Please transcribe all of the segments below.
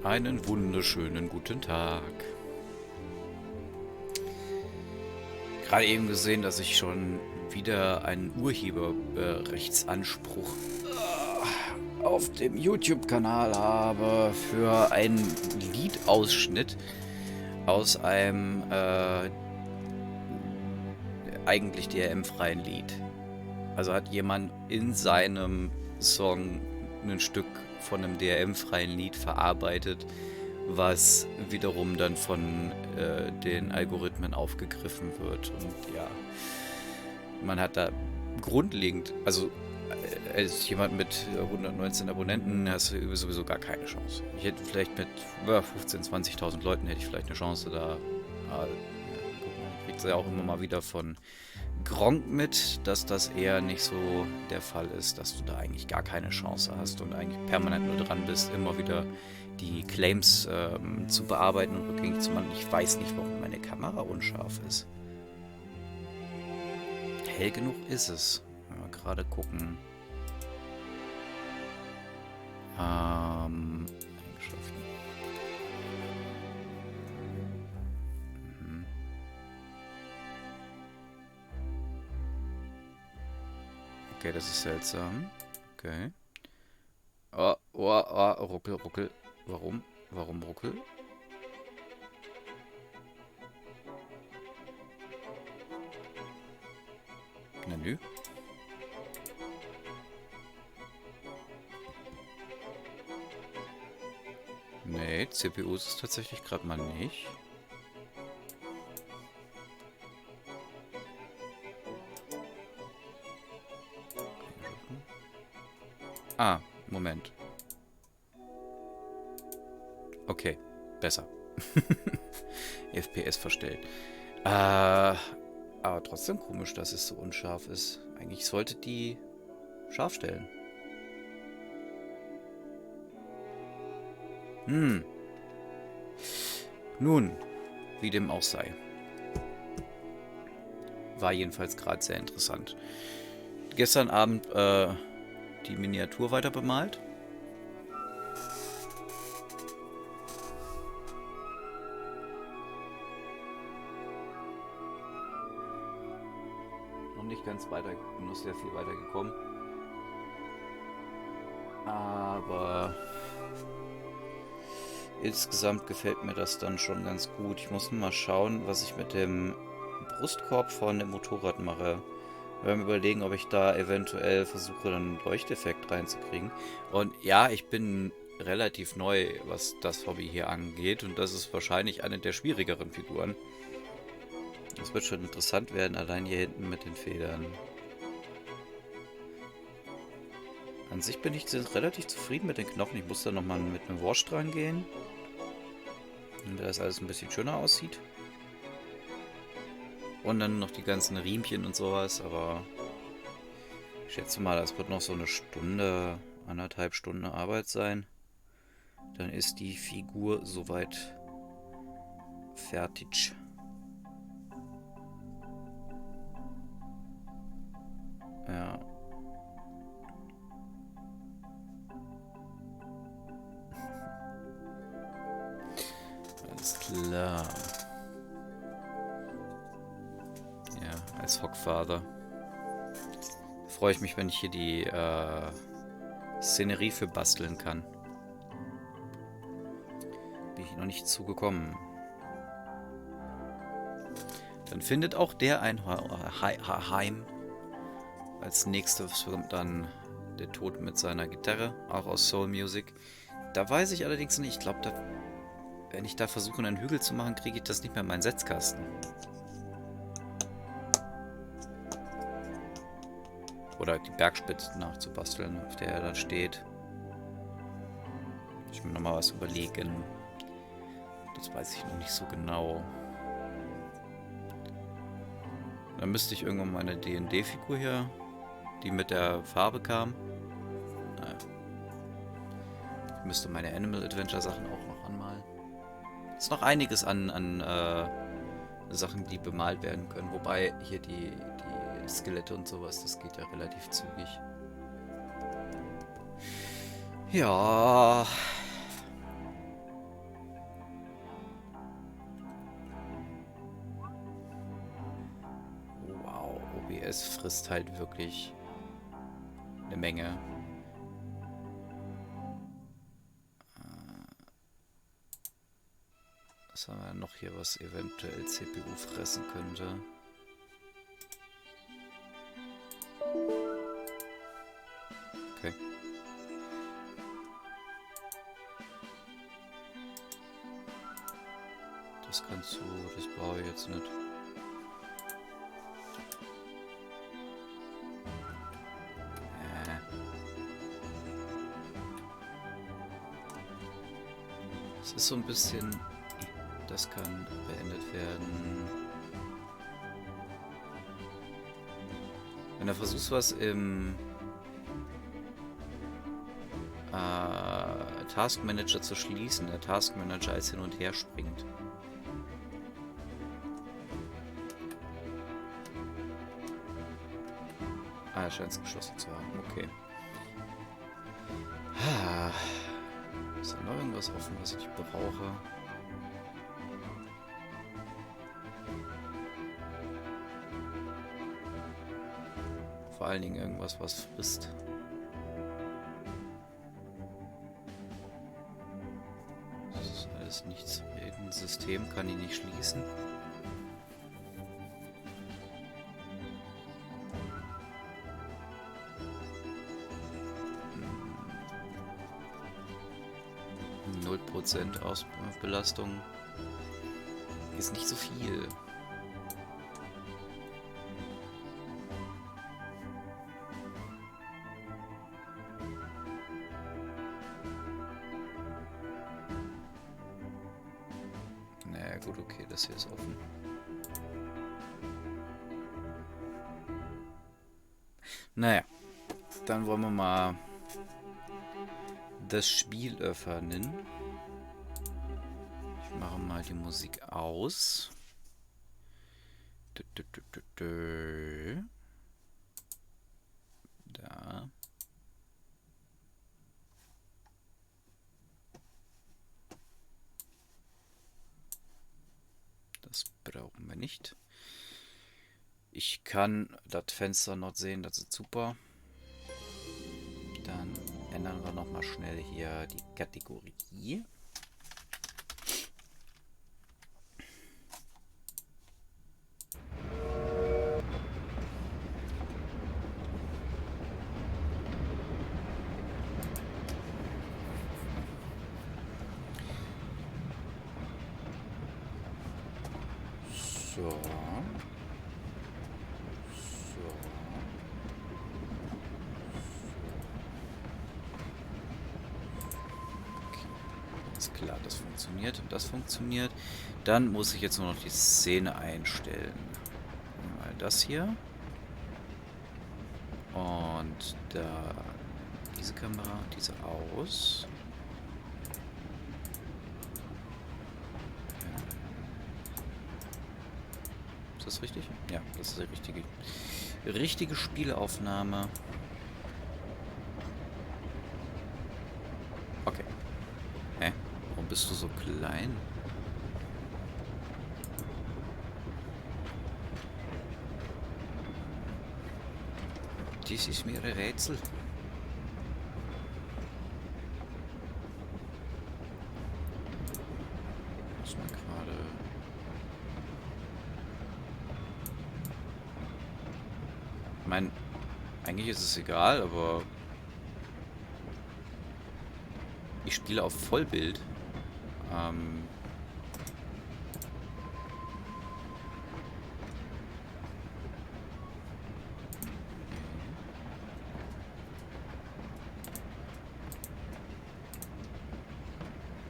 Einen wunderschönen guten Tag. Gerade eben gesehen, dass ich schon wieder einen Urheberrechtsanspruch auf dem YouTube-Kanal habe für einen Liedausschnitt aus einem eigentlich DRM-freien Lied. Also hat jemand in seinem Song ein Stück von einem DRM-freien Lied verarbeitet, was wiederum dann von den Algorithmen aufgegriffen wird. Und ja, man hat da grundlegend, also als jemand mit 119 Abonnenten hast du sowieso gar keine Chance. Ich hätte vielleicht mit 15.000, 20.000 Leuten hätte ich vielleicht eine Chance da. Kriegt es ja auch immer mal wieder von Gronk mit, dass das eher nicht so der Fall ist, dass du da eigentlich gar keine Chance hast und eigentlich permanent nur dran bist, immer wieder die Claims zu bearbeiten und rückgängig zu machen. Ich weiß nicht, warum meine Kamera unscharf ist. Hell genug ist es. Mal gerade gucken. Eigenschaften. Okay, das ist seltsam. Okay. Ruckel, ruckel. Warum? Warum ruckel? Menü. Nee, CPU ist es tatsächlich gerade mal nicht. Ah, Moment. Okay, besser. FPS verstellt. Aber trotzdem komisch, dass es so unscharf ist. Eigentlich sollte die scharf stellen. Nun, wie dem auch sei. War jedenfalls gerade sehr interessant. Gestern Abend die Miniatur weiter bemalt. Noch nicht ganz weiter, noch sehr viel weiter gekommen. Aber insgesamt gefällt mir das dann schon ganz gut. Ich muss mal schauen, was ich mit dem Brustkorb von dem Motorrad mache. Wir werden überlegen, ob ich da eventuell versuche, einen Leuchteffekt reinzukriegen. Und ja, ich bin relativ neu, was das Hobby hier angeht. Und das ist wahrscheinlich eine der schwierigeren Figuren. Das wird schon interessant werden, allein hier hinten mit den Federn. An sich bin ich relativ zufrieden mit den Knochen. Ich muss da nochmal mit einem Wash dran gehen, damit das alles ein bisschen schöner aussieht. Und dann noch die ganzen Riemchen und sowas, aber ich schätze mal, das wird noch so eine Stunde, 1,5 Stunden Arbeit sein. Dann ist die Figur soweit fertig. Ja. Alles klar. Ja, als Hockfather freue ich mich, wenn ich hier die Szenerie für basteln kann. Bin ich noch nicht zugekommen. Dann findet auch der ein Heim. Als nächstes kommt dann der Tod mit seiner Gitarre, auch aus Soul Music. Da weiß ich allerdings nicht, ich glaube, wenn ich da versuche, einen Hügel zu machen, kriege ich das nicht mehr in meinen Setzkasten. Oder die Bergspitze nachzubasteln, auf der er da steht. Ich will mir nochmal was überlegen. Das weiß ich noch nicht so genau. Dann müsste ich irgendwann meine D&D-Figur hier, die mit der Farbe kam. Ich müsste meine Animal Adventure Sachen auch noch anmalen. Es ist noch einiges an Sachen, die bemalt werden können. Wobei hier die Skelette und sowas, das geht ja relativ zügig. Ja. es frisst halt wirklich eine Menge. Was haben wir noch hier, was eventuell CPU fressen könnte? Okay. Das kannst du, das brauche ich jetzt nicht. Es ist so ein bisschen... Das kann beendet werden. Wenn du versuchst, was im Task Manager zu schließen, der Task Manager als hin und her springt. Er scheint es geschlossen zu haben. Okay. Ist da noch irgendwas offen, was ich brauche? Vor allen Dingen irgendwas, was frisst. Das ist alles nichts reden. System kann ich nicht schließen. Null Prozent Ausbelastung ist nicht so viel. Gut, okay, das hier ist offen. Naja, dann wollen wir mal das Spiel öffnen. Ich mache mal die Musik aus. Da. Das brauchen wir nicht. Ich kann das Fenster noch sehen, das ist super. Dann ändern wir noch mal schnell hier die Kategorie. So. Okay. Ist klar, das funktioniert und das funktioniert. Dann muss ich jetzt nur noch die Szene einstellen. Mal das hier. Und da diese Kamera, diese aus. Ist das richtig? Ja, das ist die richtige Spielaufnahme. Okay. Hä? Warum bist du so klein? Dies ist mir ein Rätsel. Muss man gerade... Ich meine, eigentlich ist es egal, aber ich spiele auf Vollbild.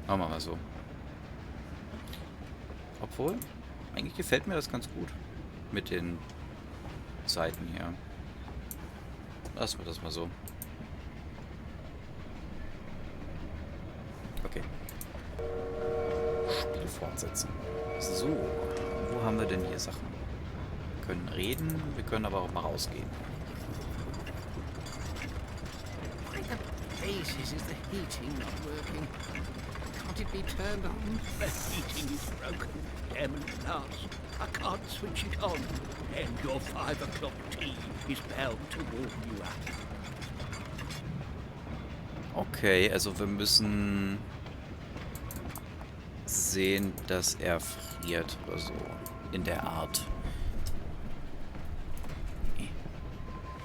Machen wir mal so. Obwohl, eigentlich gefällt mir das ganz gut mit den Seiten hier. Lassen wir das mal so. Okay. Spiel fortsetzen. So, wo haben wir denn hier Sachen? Wir können reden, wir können aber auch mal rausgehen. Why the blazes is the heating not working? Can't it be turned on? The heating is broken. Damn last. I can't switch it on, and your 5 o'clock tea is bound to warm you up. Okay, also wir müssen sehen, dass er friert oder so. In der Art.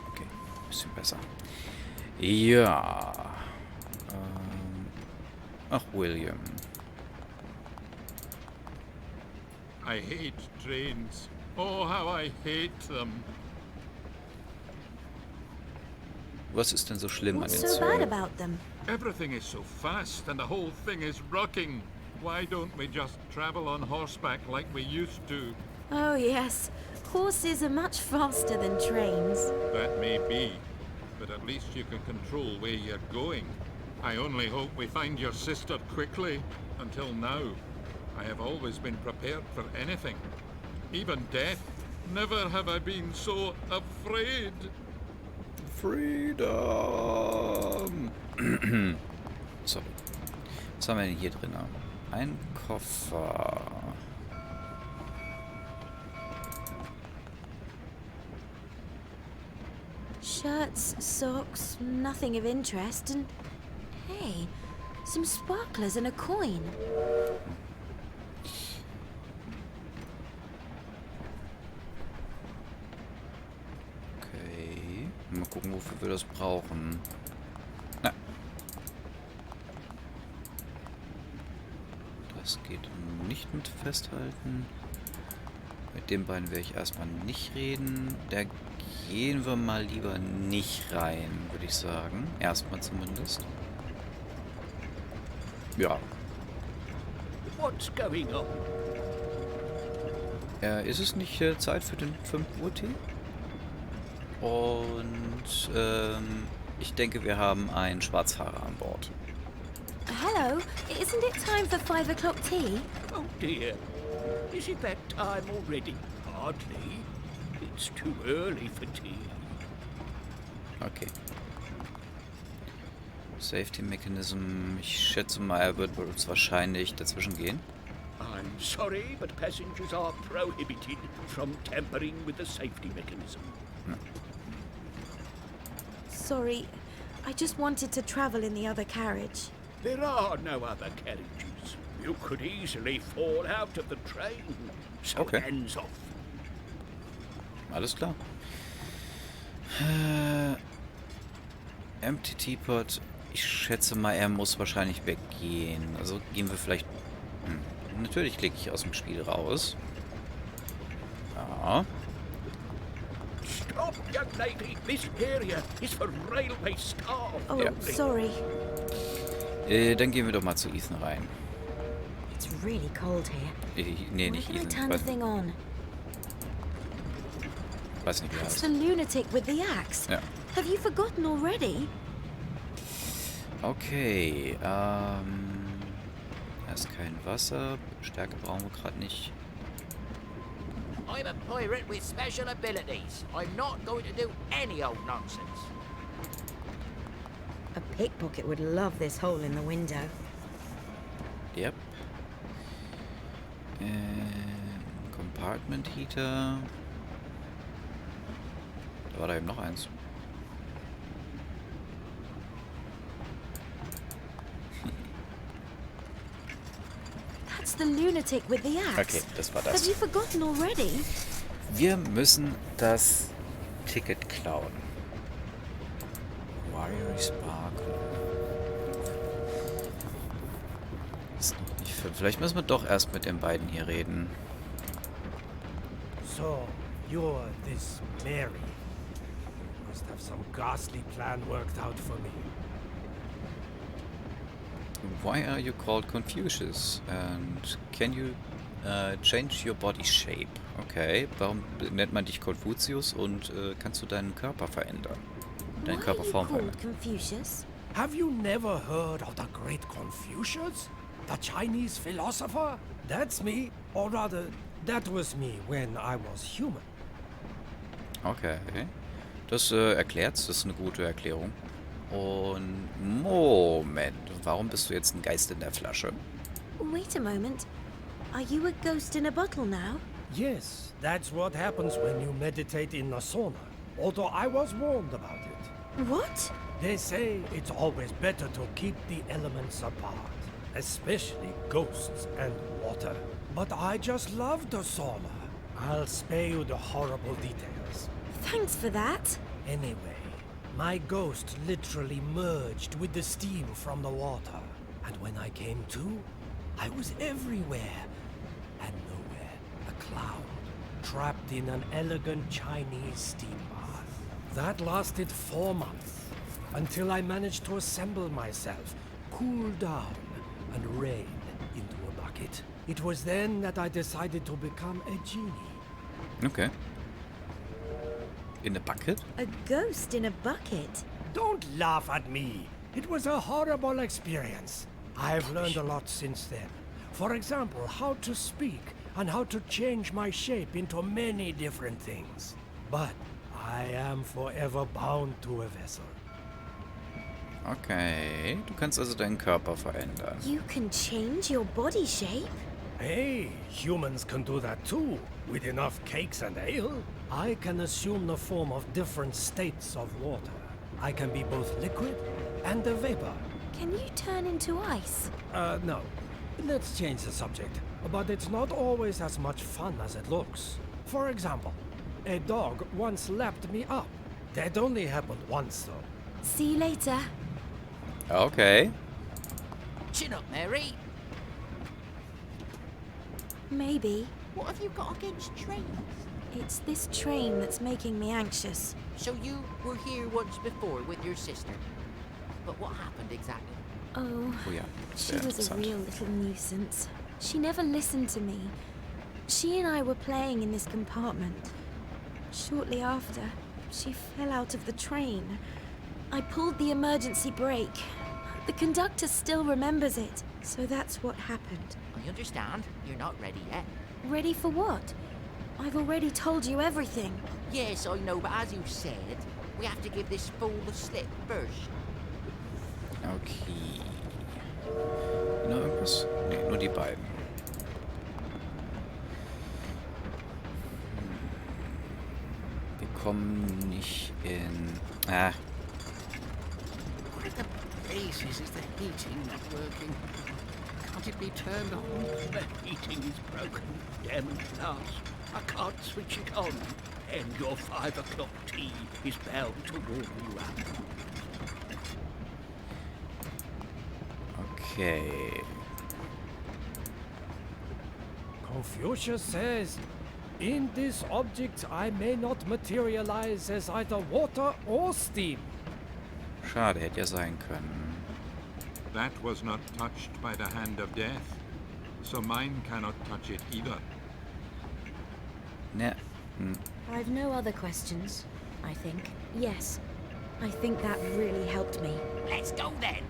Okay, bisschen besser. Ja. Ach, William. I hate trains. Oh, how I hate them. Was ist denn so schlimm an What's den so bad Zügen? about them? Everything is so fast and the whole thing is rocking. Why don't we just travel on horseback like we used to? Oh yes, horses are much faster than trains. That may be, but at least you can control where you're going. I only hope we find your sister quickly. Until now, I have always been prepared for anything. Even death. Never have I been so afraid. Freedom! Sorry. Was haben wir denn hier drin? Ein Koffer. Shirts, socks, nothing of interest, and hey, some sparklers and a coin. Okay. Mal gucken, wofür wir das brauchen. Na. Das geht nicht mit festhalten. Mit den beiden werde ich erstmal nicht reden. Da gehen wir mal lieber nicht rein, würde ich sagen. Erstmal zumindest. Ja. What's going on? Ist es nicht Zeit für den 5 Uhr Tee? Und ich denke, wir haben einen Schwarzfahrer an Bord. Hello, isn't it time for 5 o'clock tea? Oh dear. Is it that time already? Hardly. It's too early for tea. Okay. Safety Mechanism. Ich schätze mal, er wird uns wahrscheinlich dazwischen gehen. I'm sorry, but passengers are prohibited from tampering with the safety mechanism. Sorry, I just wanted to travel in the other carriage. There are no other carriages. You could easily fall out of the train. So Okay. hands off. Alles klar. Empty Teapot. Ich schätze mal, er muss wahrscheinlich weggehen. Also gehen wir vielleicht... Natürlich klicke ich aus dem Spiel raus. Ja. Stop, young lady. This area is for railway staff. Oh, Yeah. sorry. Dann gehen wir doch mal zu Ethan rein. It's really cold here. Nee, Why nicht can I Ethan. turn the thing on? Weiß nicht, wie er It's heißt. the lunatic with the axe. Ja. Have you forgotten already? Okay, da ist kein Wasser. Stärke brauchen wir gerade nicht. I'm a pirate with special abilities. I'm not going to do any old nonsense. A pickpocket would love this hole in the window. Yep. Compartment Heater. Da war da eben noch eins. That's the lunatic with the axe. Okay, das war Have das. you forgotten already? Wir müssen das Ticket klauen. Wiry Sparkle. Ist noch nicht für. Vielleicht müssen wir doch erst mit den beiden hier reden. So, you're this Mary. You must have some ghastly plan worked out for me. Why are you called Confucius? And can you change your body shape? Okay, warum nennt man dich Konfuzius und kannst du deinen Körper verändern? Deine Why are you Körperform called verändern? Confucius? Have you never heard of the great Confucius? The Chinese philosopher? That's me. Or rather, that was me when I was human. Okay, das erklärt's, das ist eine gute Erklärung. Und Moment, warum bist du jetzt ein Geist in der Flasche? Wait a moment. Are you a ghost in a bottle now? Yes, that's what happens when you meditate in a sauna. Although I was warned about it. What? They say it's always better to keep the elements apart, especially ghosts and water. But I just love the sauna. I'll spare you the horrible details. Thanks for that. Anyway, my ghost literally merged with the steam from the water. And when I came to, I was everywhere and nowhere. A cloud, trapped in an elegant Chinese steam bath. That lasted 4 months, until I managed to assemble myself, cool down, and rain into a bucket. It was then that I decided to become a genie. Okay. In a bucket? A ghost in a bucket? Don't laugh at me. It was a horrible experience. I've learned a lot since then. For example, how to speak and how to change my shape into many different things. But I am forever bound to a vessel. Okay. Du kannst also deinen Körper verändern. You can change your body shape? Hey, humans can do that too, with enough cakes and ale. I can assume the form of different states of water. I can be both liquid and a vapor. Can you turn into ice? No. Let's change the subject. But it's not always as much fun as it looks. For example, a dog once lapped me up. That only happened once, though. See you later. Okay. Chin up, Mary. Maybe. What have you got against trains? It's this train that's making me anxious. So you were here once before with your sister. But what happened exactly? Oh, Oh ja, she sehr was a interessant. real little nuisance. She never listened to me. She and I were playing in this compartment. Shortly after, she fell out of the train. I pulled the emergency brake. The conductor still remembers it, so that's what happened. I understand. You're not ready yet. Ready for what? I've already told you everything. Yes, I know, but as you said, we have to give this fool the slip first. Okay. Noch irgendwas? Nee, nur die beiden. Wir kommen nicht in... Ah, What at the places is the heating not working? Can't it be turned on? The heating is broken. Damn glass. I can't switch it on. And your 5 o'clock tea is bound to warm you up. okay. Confucius says, in this object I may not materialize as either water or steam. Schade, hätte ja sein können. That was not touched by the hand of death, so mine cannot touch it either. Ne. Hm. I've no other questions, I think. Yes, I think that really helped me. Let's go then.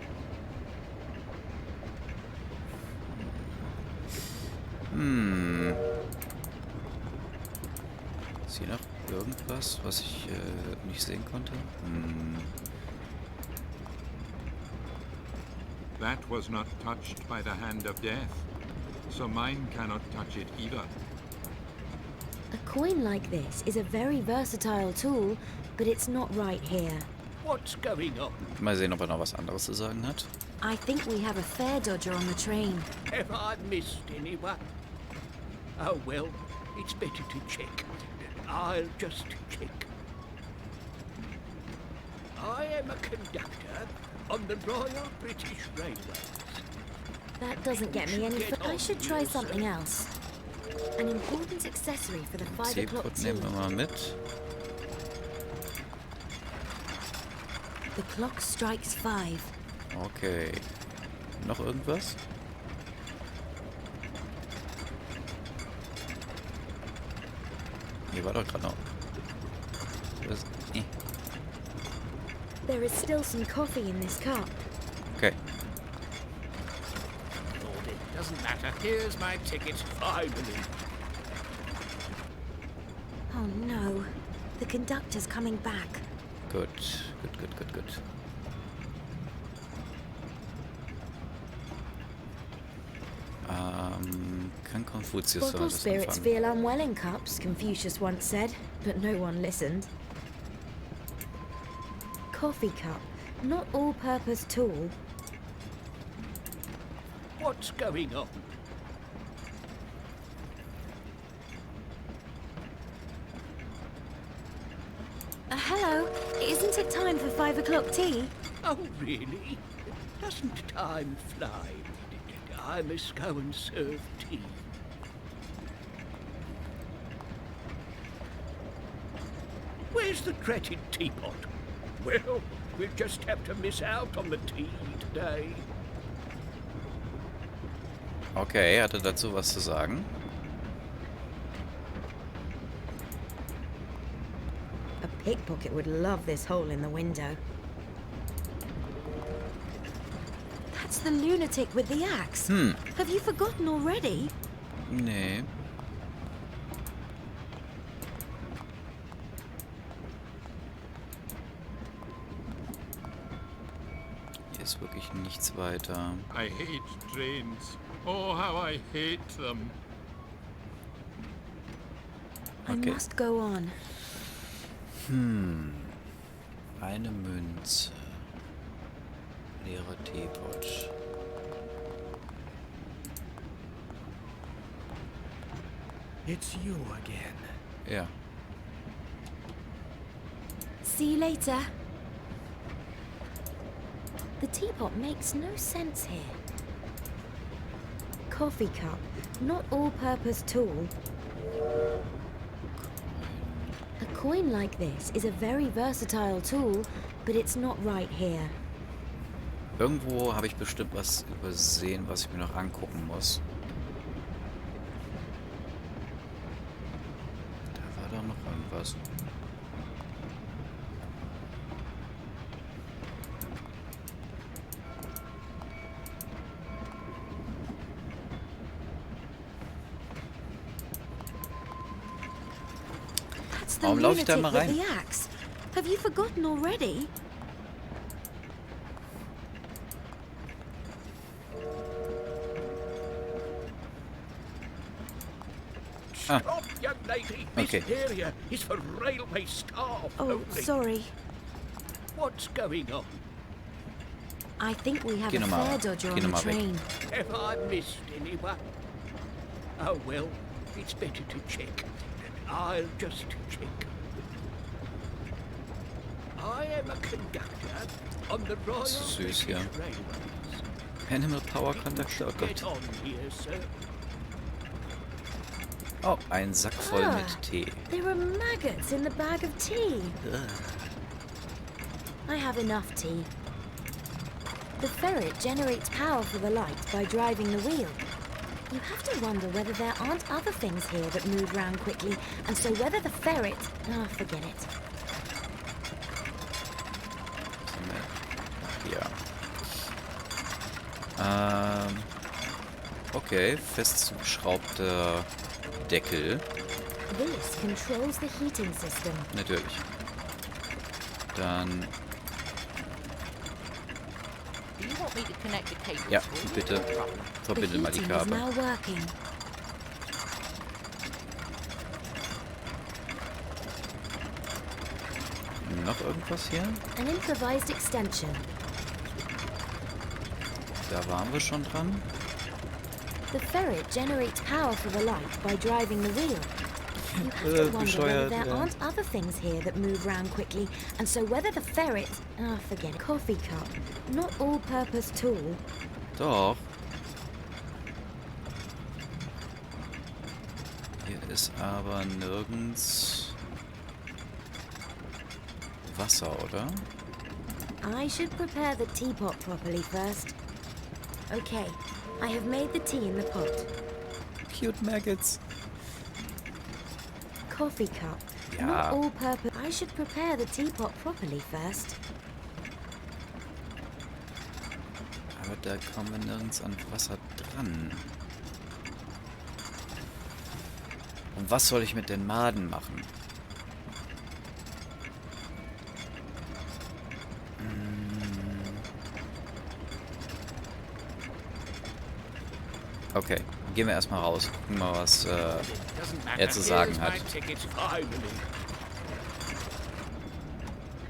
Ist hier noch irgendwas, was ich nicht sehen konnte? That was not touched by the hand of death, so mine cannot touch it either. A coin like this is a very versatile tool, but it's not right here. What's going on? Mal sehen, ob er noch was anderes zu sagen hat. I think we have a fare dodger on the train. Have I missed anyone? Oh well, it's better to check. I'll just check. I am a conductor on the Royal British Railways. That doesn't get me any I should try something else. An important accessory for the 5 o'clock C-Put tea. nehmen wir mal mit. The clock strikes 5. Okay. Noch irgendwas? Hier war doch gerade noch. Was? There is still some coffee in this cup. Okay. Lord, it doesn't matter. Here's my ticket, finally. Oh no, the conductor's coming back. Gut. Gut, gut, gut, gut. Kann Konfuzius Bottle das spirits anfangen? feel unwell in cups, Confucius once said, but no one listened. Coffee cup, not all-purpose tool. What's going on? Hello, isn't it time for 5 o'clock tea? Oh, really? Doesn't time fly? I must go and serve tea. Where's the dreaded teapot? Well, we'll just have to miss out on the tea today. Okay, hat er dazu was zu sagen? A pickpocket would love this hole in the window. That's the lunatic with the axe. Have you forgotten already? Nee. Hier ist wirklich nichts weiter. I hate trains. Oh, how I hate them. I Okay. must go on. Eine Münze. Leerer Teepot. It's you again. Ja. See you later. The teapot makes no sense here. Coffee cup, not all-purpose tool. A coin like this is a very versatile tool, but it's not right here. Irgendwo habe ich bestimmt was übersehen, was ich mir noch angucken muss. Da war doch noch irgendwas. That's the Warum laufe ich da lunatic immer with rein? the axe. Have you forgotten already? Stop, young lady. Okay. This area is for railway staff Oh, only. sorry. What's going on? I think we have Geh a noch mal- fare dodger geh on noch the mal weg. train. Have I missed anyone? Oh, well, it's better to check. I'll just check. I am a conductor on the Royal Süß, British ja. Railways. Animal Power You Conductor, oh should Gott. get on here, sir. Oh, ein Sack voll Ah. mit Tee. There are maggots in the bag of tea. I have enough tea. The ferret generates power for the light by driving the wheel. You have to wonder whether there aren't other things here that move round quickly, and so whether the ferret... Ah, forget it. Ja. Okay, fest zugeschraubter Deckel. This controls the heating system. Natürlich. Dann, Do you want me to connect the cables? ja, for you? bitte No problem. The verbinde mal die heating is Kabel. now working. Noch irgendwas hier? An improvised extension. Da waren wir schon dran. The ferret generates power for the light by driving the wheel. You have to wonder whether bescheuert, there ja. aren't other things here that move round quickly, and so whether the ferret... Ah, forget it. Coffee cup. Not all-purpose tool. Doch. Hier ist aber nirgends Wasser, oder? I should prepare the teapot properly first. Okay, I have made the tea in the pot. Cute Maggots. Coffee cup. Ja. Not all-purpose... I should prepare the teapot properly first. Aber da kommen wir nirgends an Wasser dran. Und was soll ich mit den Maden machen? Okay, gehen wir erstmal raus. Gucken mal, was Doesn't matter. er zu sagen Here's hat. my ticket, finally.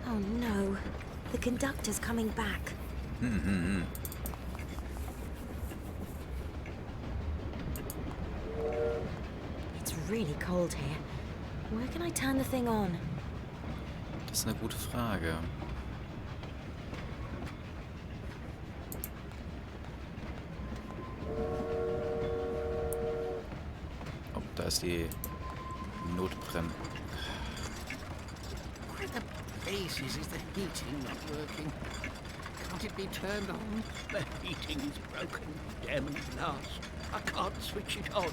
Oh no. The conductor's coming back. It's really cold here. Where can I turn the thing on? Das ist eine gute Frage. Oh, da ist die Notbremse. Why the blazes is the heating not working? Can't it be turned on? The heating is broken, damn last. I can't switch it on,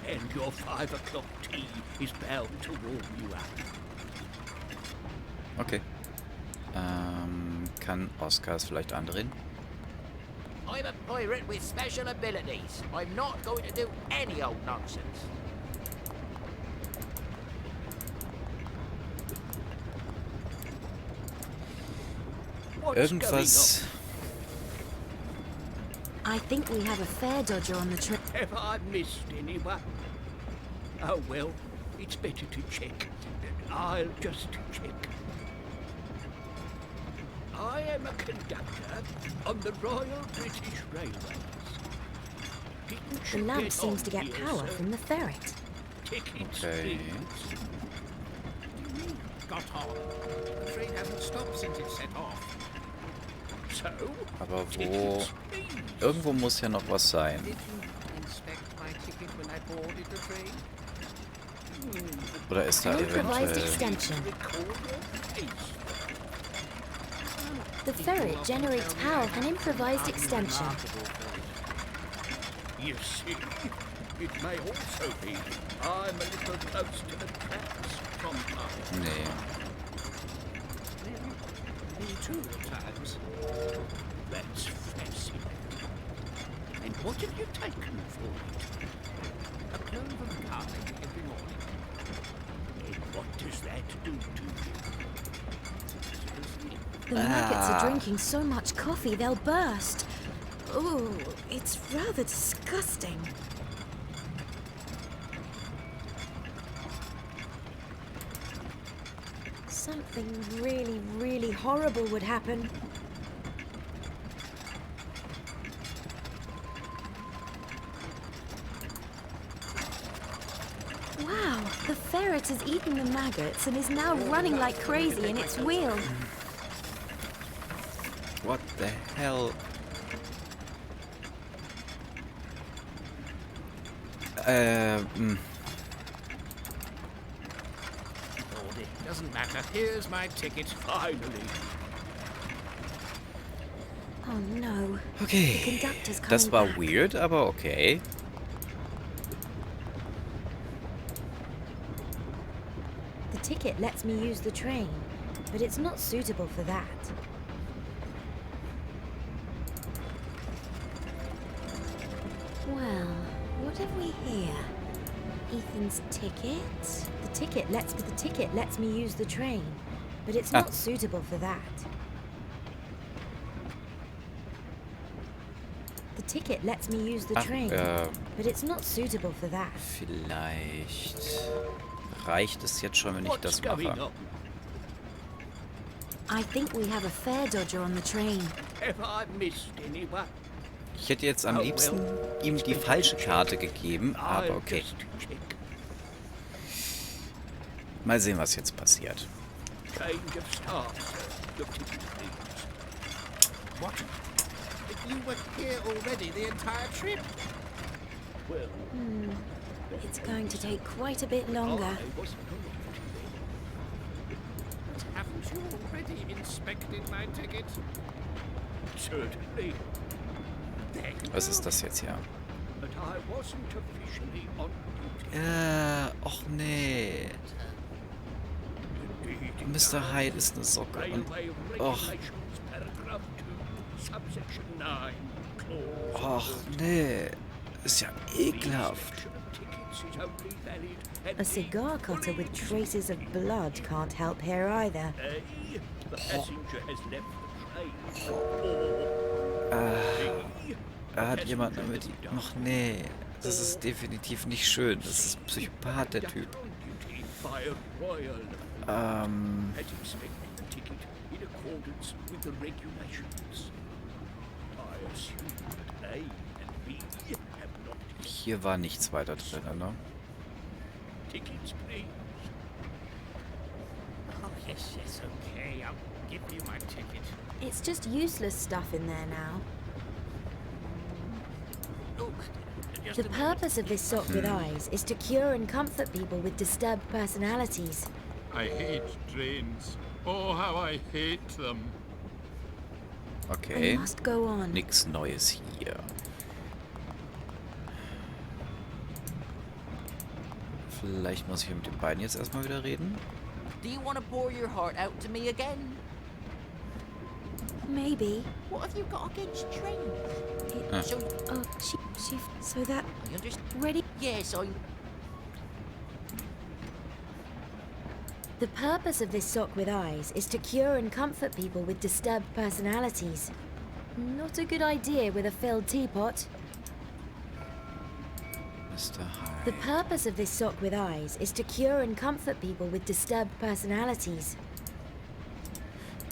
and your 5 o'clock tea is bound to warm you up. Okay. Kann Oscar es vielleicht andrehen? I'm a pirate with special abilities. I'm not going to do any old nonsense. What's Irgendwas. I think we have a fare dodger on the train. going on? Have I missed anyone? Oh well, it's better to check. I'll just check. I am a conductor on the Royal British Railways. Didn't The you lamp get seems on to get here, power sir? from the ferret. Tickets, Okay. please. Got on. The train hasn't stopped since it set off. So, Aber wo... tickets, please. Irgendwo muss ja noch was sein. Did you inspect my ticket when I boarded the train? Oder ist da An improvised eventuell... extension. Recall your face. The ferret generates power from an improvised extension. You see, it may also be I'm a little close to the tracks from time. Nee. Me too, at times. That's fascinating. And what have you taken for it? A clover pie every morning. And what does that do to you? The maggots are drinking so much coffee they'll burst. Ooh, it's rather disgusting. Something really, really horrible would happen. Wow, the ferret has eaten the maggots and is now running like crazy in its wheel. What the hell? It doesn't matter. Here's my ticket, finally. Oh no. Okay. The conductor's coming Das war back. weird, aber okay. The ticket lets me use the train, but it's not suitable for that. Well, what have we here? Ethan's ticket? The ticket lets me use the train, but it's not suitable for that. The ticket lets me use the train, but it's not suitable for that. Vielleicht reicht es jetzt schon, wenn ich What's das going mache. on? I think we have a fare dodger on the train. Have I missed anyone? Ich hätte jetzt am liebsten ihm die falsche Karte gegeben, aber I'll okay. just check. Mal sehen, was jetzt passiert. Change of start, sir. Your ticket, please. What? You were here already the entire trip? Well, It's going to take quite a bit longer. I wasn't around then. But haven't you already inspected my ticket? Certainly. There you Was go. ist das jetzt hier? But I wasn't officially on duty. Och nee. Indeed, Mr. Hyde ist eine Socke und... Railway Och, Regulations, Paragraph 2, Subsection 9, Clause och nee. Ist ja ekelhaft. Inspection of tickets is only valid at A cigar cutter with the traces of blood can't help here either. A, the passenger has left the train. Or B, Er hat jemanden damit... Ach nee, das ist definitiv nicht schön. Das ist ein Psychopath, der Typ. Hier war nichts weiter drin, ne? Oh, yes, okay. I'll give you my ticket. It's just useless stuff in there now. Look, just The purpose of this sock with eyes is to cure and comfort people with disturbed personalities. I hate trains. Oh, how I hate them. I Okay. must go on. Nix Neues hier. Vielleicht muss ich mit den beiden jetzt erstmal wieder reden. Do you want to pour your heart out to me again? Maybe. What have you got against trains? Ah. So, Oh, so that I understand. ready. Yes, I'm... The purpose of this sock with eyes is to cure and comfort people with disturbed personalities. Not a good idea with a filled teapot. Mr. The Hyde. purpose of this sock with eyes is to cure and comfort people with disturbed personalities.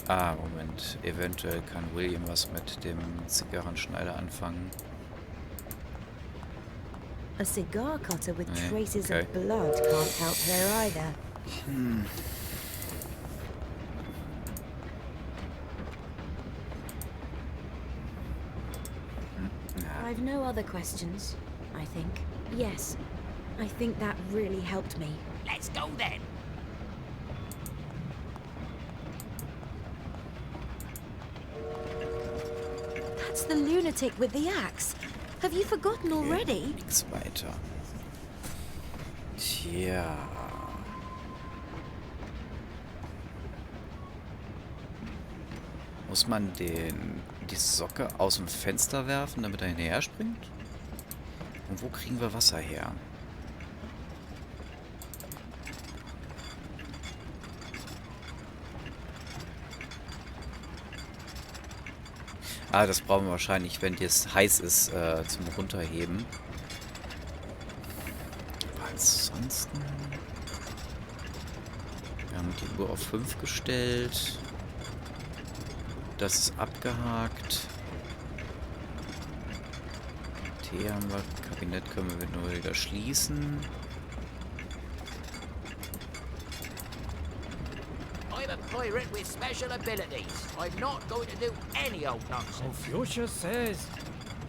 Ah, Moment. Eventuell kann William was mit dem Zigarrenschneider anfangen. A cigar cutter with Yeah, traces okay. of blood can't help there either. Na, I've no other questions, I think. Yes, I think that really helped me. Let's go then. That's the lunatic with the axe. Have you forgotten already? nix weiter. Tja. Muss man die Socke aus dem Fenster werfen, damit er hinterher springt? Und wo kriegen wir Wasser her? Ah, das brauchen wir wahrscheinlich, wenn es heiß ist, zum Runterheben. Aber ansonsten... Wir haben die Uhr auf 5 gestellt. Das ist abgehakt. Tee haben wir. Kabinett können wir nur wieder schließen. I'm a pirate with special abilities. I'm not going to do any old nonsense. Confucius says,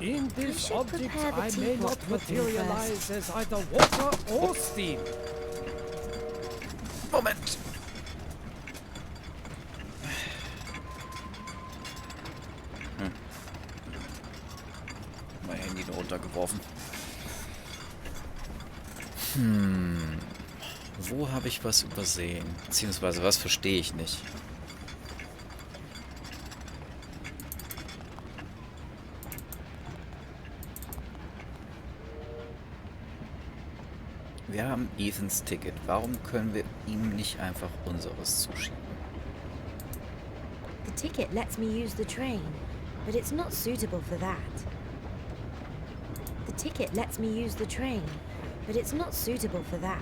in this should object prepare the I may teapot not with me materialize as either water or steam. Moment! Mein Handy nur runtergeworfen. Wo habe ich was übersehen? Beziehungsweise was verstehe ich nicht? Wir haben Ethans Ticket. Warum können wir ihm nicht einfach unseres zuschieben? The ticket lets me use the train, but it's not suitable for that. The ticket lets me use the train, but it's not suitable for that.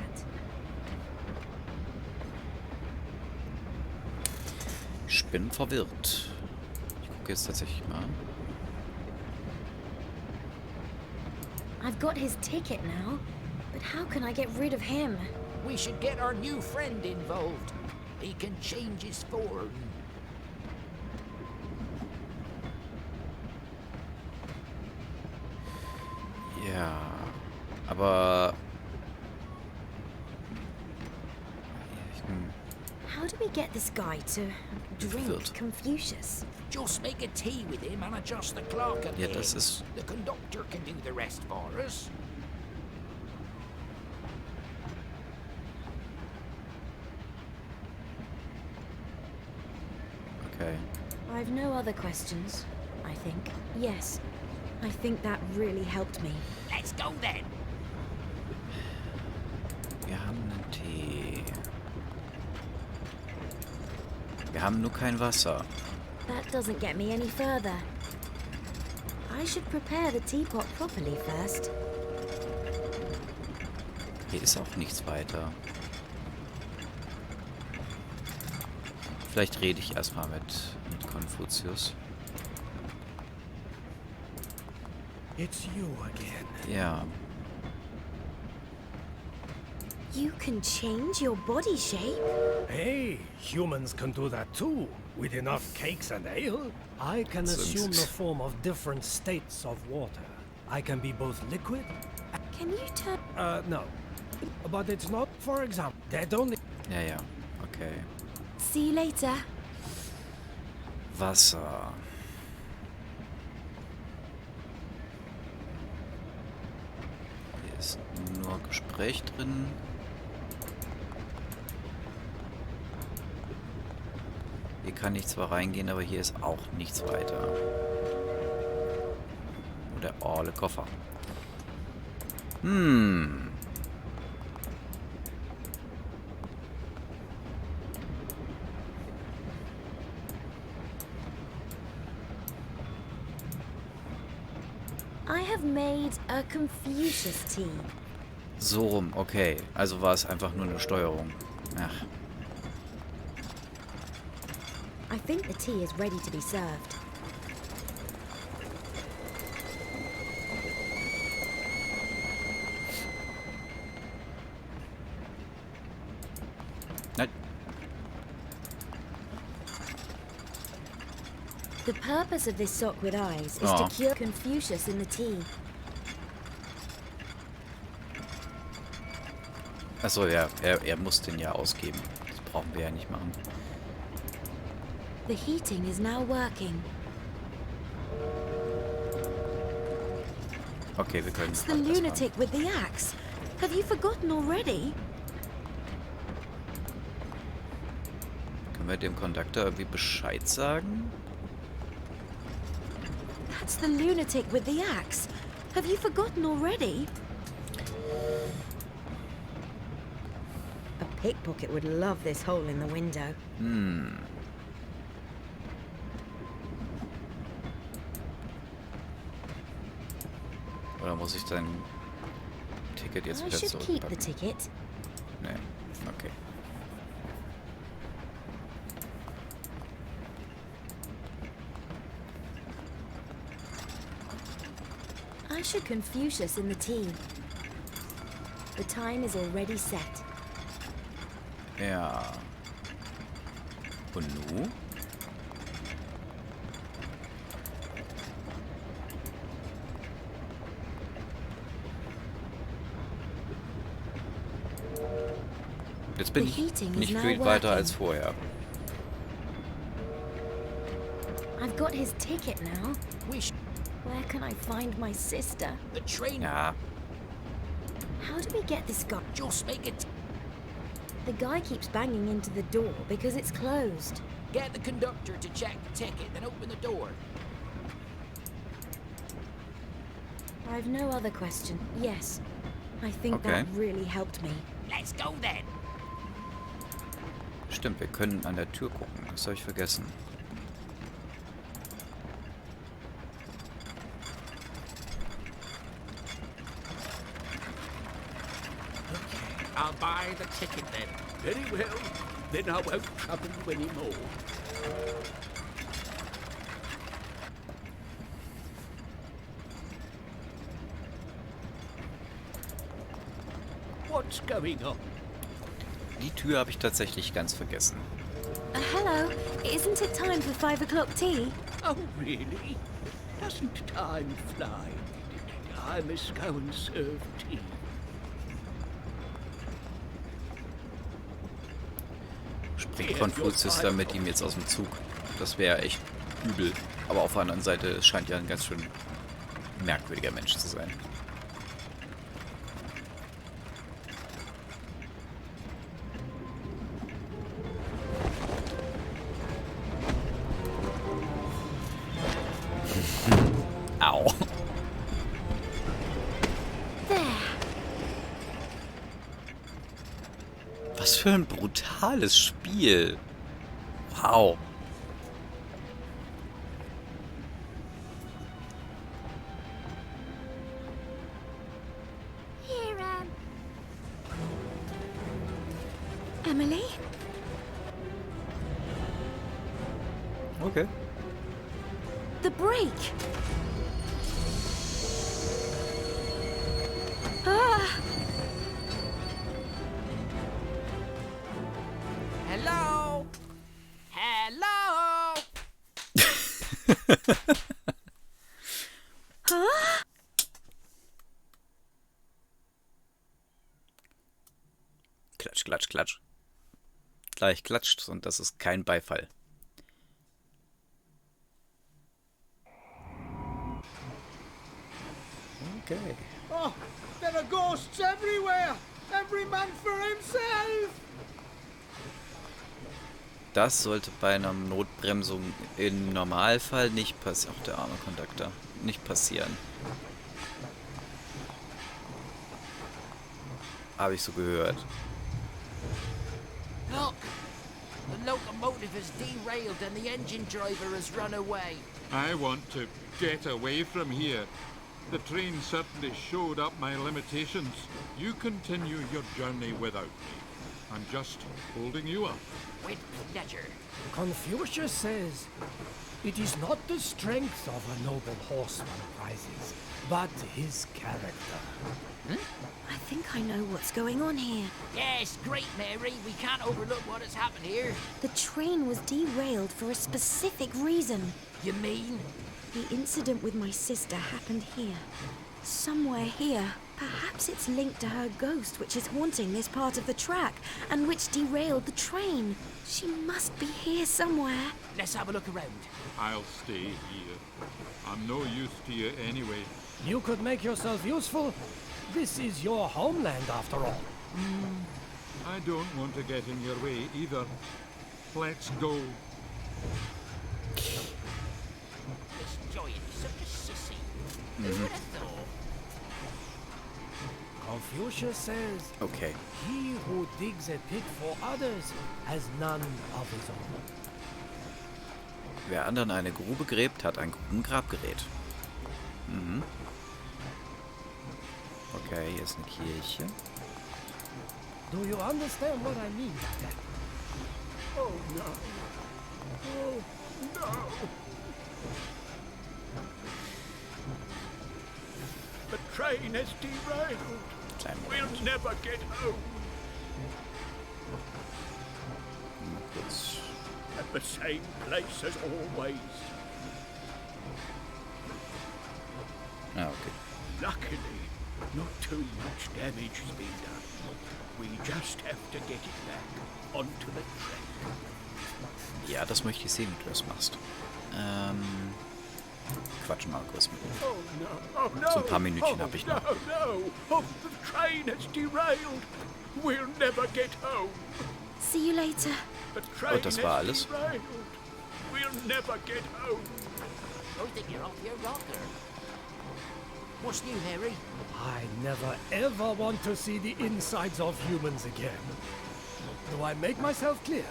Ich bin verwirrt. Ich gucke jetzt tatsächlich mal. I've got his ticket now, but how can I get rid of him? We should get our new friend involved. He can change his form. Ja, aber... How do we get this guy to drink Verwirrt. Confucius? Just make a tea with him and adjust the clock again. Ja, das ist... The conductor can do the rest for us. Okay. I've no other questions, I think. Yes, I think that really helped me. Let's go then. Wir haben einen Tee. Wir haben nur kein Wasser. That doesn't get me any further. I should prepare the teapot properly first. Hier ist auch nichts weiter. Vielleicht rede ich erstmal mit Konfuzius. It's you again. Ja. You can change your body shape? Hey, humans can do that too. With enough cakes and ale, I can assume the form of different states of water. I can be both liquid. Can you turn... No. But it's not, for example, that only... Ja, ja. Okay. See you later. Wasser. Hier ist nur Gespräch drin. Hier kann ich zwar reingehen, aber hier ist auch nichts weiter. Oder alle Koffer. I have made a Confucius tea. So rum, okay. Also war es einfach nur eine Steuerung. Ach. I think the tea is ready to be served. Nein. The purpose of this sock with eyes is to cure Confucius in the tea. Achso, ja, er muss den ja ausgeben. Das brauchen wir ja nicht machen. The heating is now working. Okay, wir können... It's the lunatic with the axe. Have you forgotten already? Können wir dem Konduktor irgendwie Bescheid sagen? That's the lunatic with the axe. Have you forgotten already? A pickpocket would love this hole in the window. Oder muss ich dein Ticket jetzt I wieder should keep the zurückpacken? ticket. Nee, okay. I should Confucius in the tea. The time is already set. Ja. Und nu? Jetzt bin ich nicht viel weiter als vorher. I've got his ticket now. Where can I find my sister? The train. Ja. How do we get this guy? Just make it. The guy keeps banging into the door because it's closed. Get the conductor to check the ticket, then open the door. I've no other question. Yes. I think Okay. that really helped me. Let's go then. Stimmt, wir können an der Tür gucken. Das habe ich vergessen. I'll buy the ticket then. Very well. Then I won't trouble you anymore. What's going on? Die Tür habe ich tatsächlich ganz vergessen. Hello. Isn't it time for 5 o'clock tea? Oh, really? Doesn't time fly? I must go and serve tea. Springt Konfuzius da mit ihm jetzt aus dem Zug. Das wäre echt übel. Aber auf der anderen Seite, es scheint ja ein ganz schön merkwürdiger Mensch zu sein. Au. Was für ein brutales Spiel. Wow. Emily? Okay. The break! Ah! Hello? Hello? Huh? Klatsch, klatsch, klatsch. Gleich klatscht und das ist kein Beifall. Okay. Oh, there are ghosts everywhere! Every man for himself! Das sollte bei einer Notbremsung im Normalfall nicht passieren. Auch der arme Konduktor. Nicht passieren. Habe ich so gehört. Look! The locomotive has derailed and the engine driver has run away. I want to get away from here. The train certainly showed up my limitations. You continue your journey without me. I'm just holding you up. With pleasure. Confucius says, it is not the strength of a noble horseman prizes, but his character. I think I know what's going on here. Yes, great, Mary. We can't overlook what has happened here. The train was derailed for a specific reason. You mean? The incident with my sister happened here. Somewhere here. Perhaps it's linked to her ghost, which is haunting this part of the track, and which derailed the train. She must be here somewhere. Let's have a look around. I'll stay here. I'm no use to you anyway. You could make yourself useful. This is your homeland, after all. I don't want to get in your way either. Let's go. This giant is such a sissy. Who would have thought? Confucius says, Okay. he who digs a pit for others has none of his own. Wer anderen eine Grube gräbt, hat ein Grubengrabgerät. Mhm. Okay, hier ist eine Kirche. Do you understand what I mean by that? Oh no. Oh no. The train has derailed. Kleinen We'll Moment. never get home. Mal kurz. At the same place as always. Ah, okay. Luckily, not too much damage has been done. We just have to get it back onto the track. Ja, das möchte ich sehen, wie du das machst. Quatsch mal kurz mit mir. Oh no, oh no. So ein paar Minütchen habe ich noch. No, no. Oh, the train has derailed. We'll never get home. See you later. The train das war has alles? derailed. We'll never get home. I think you're off your rocker. What's new, Harry? I never ever want to see the insides of humans again. Do I make myself clear?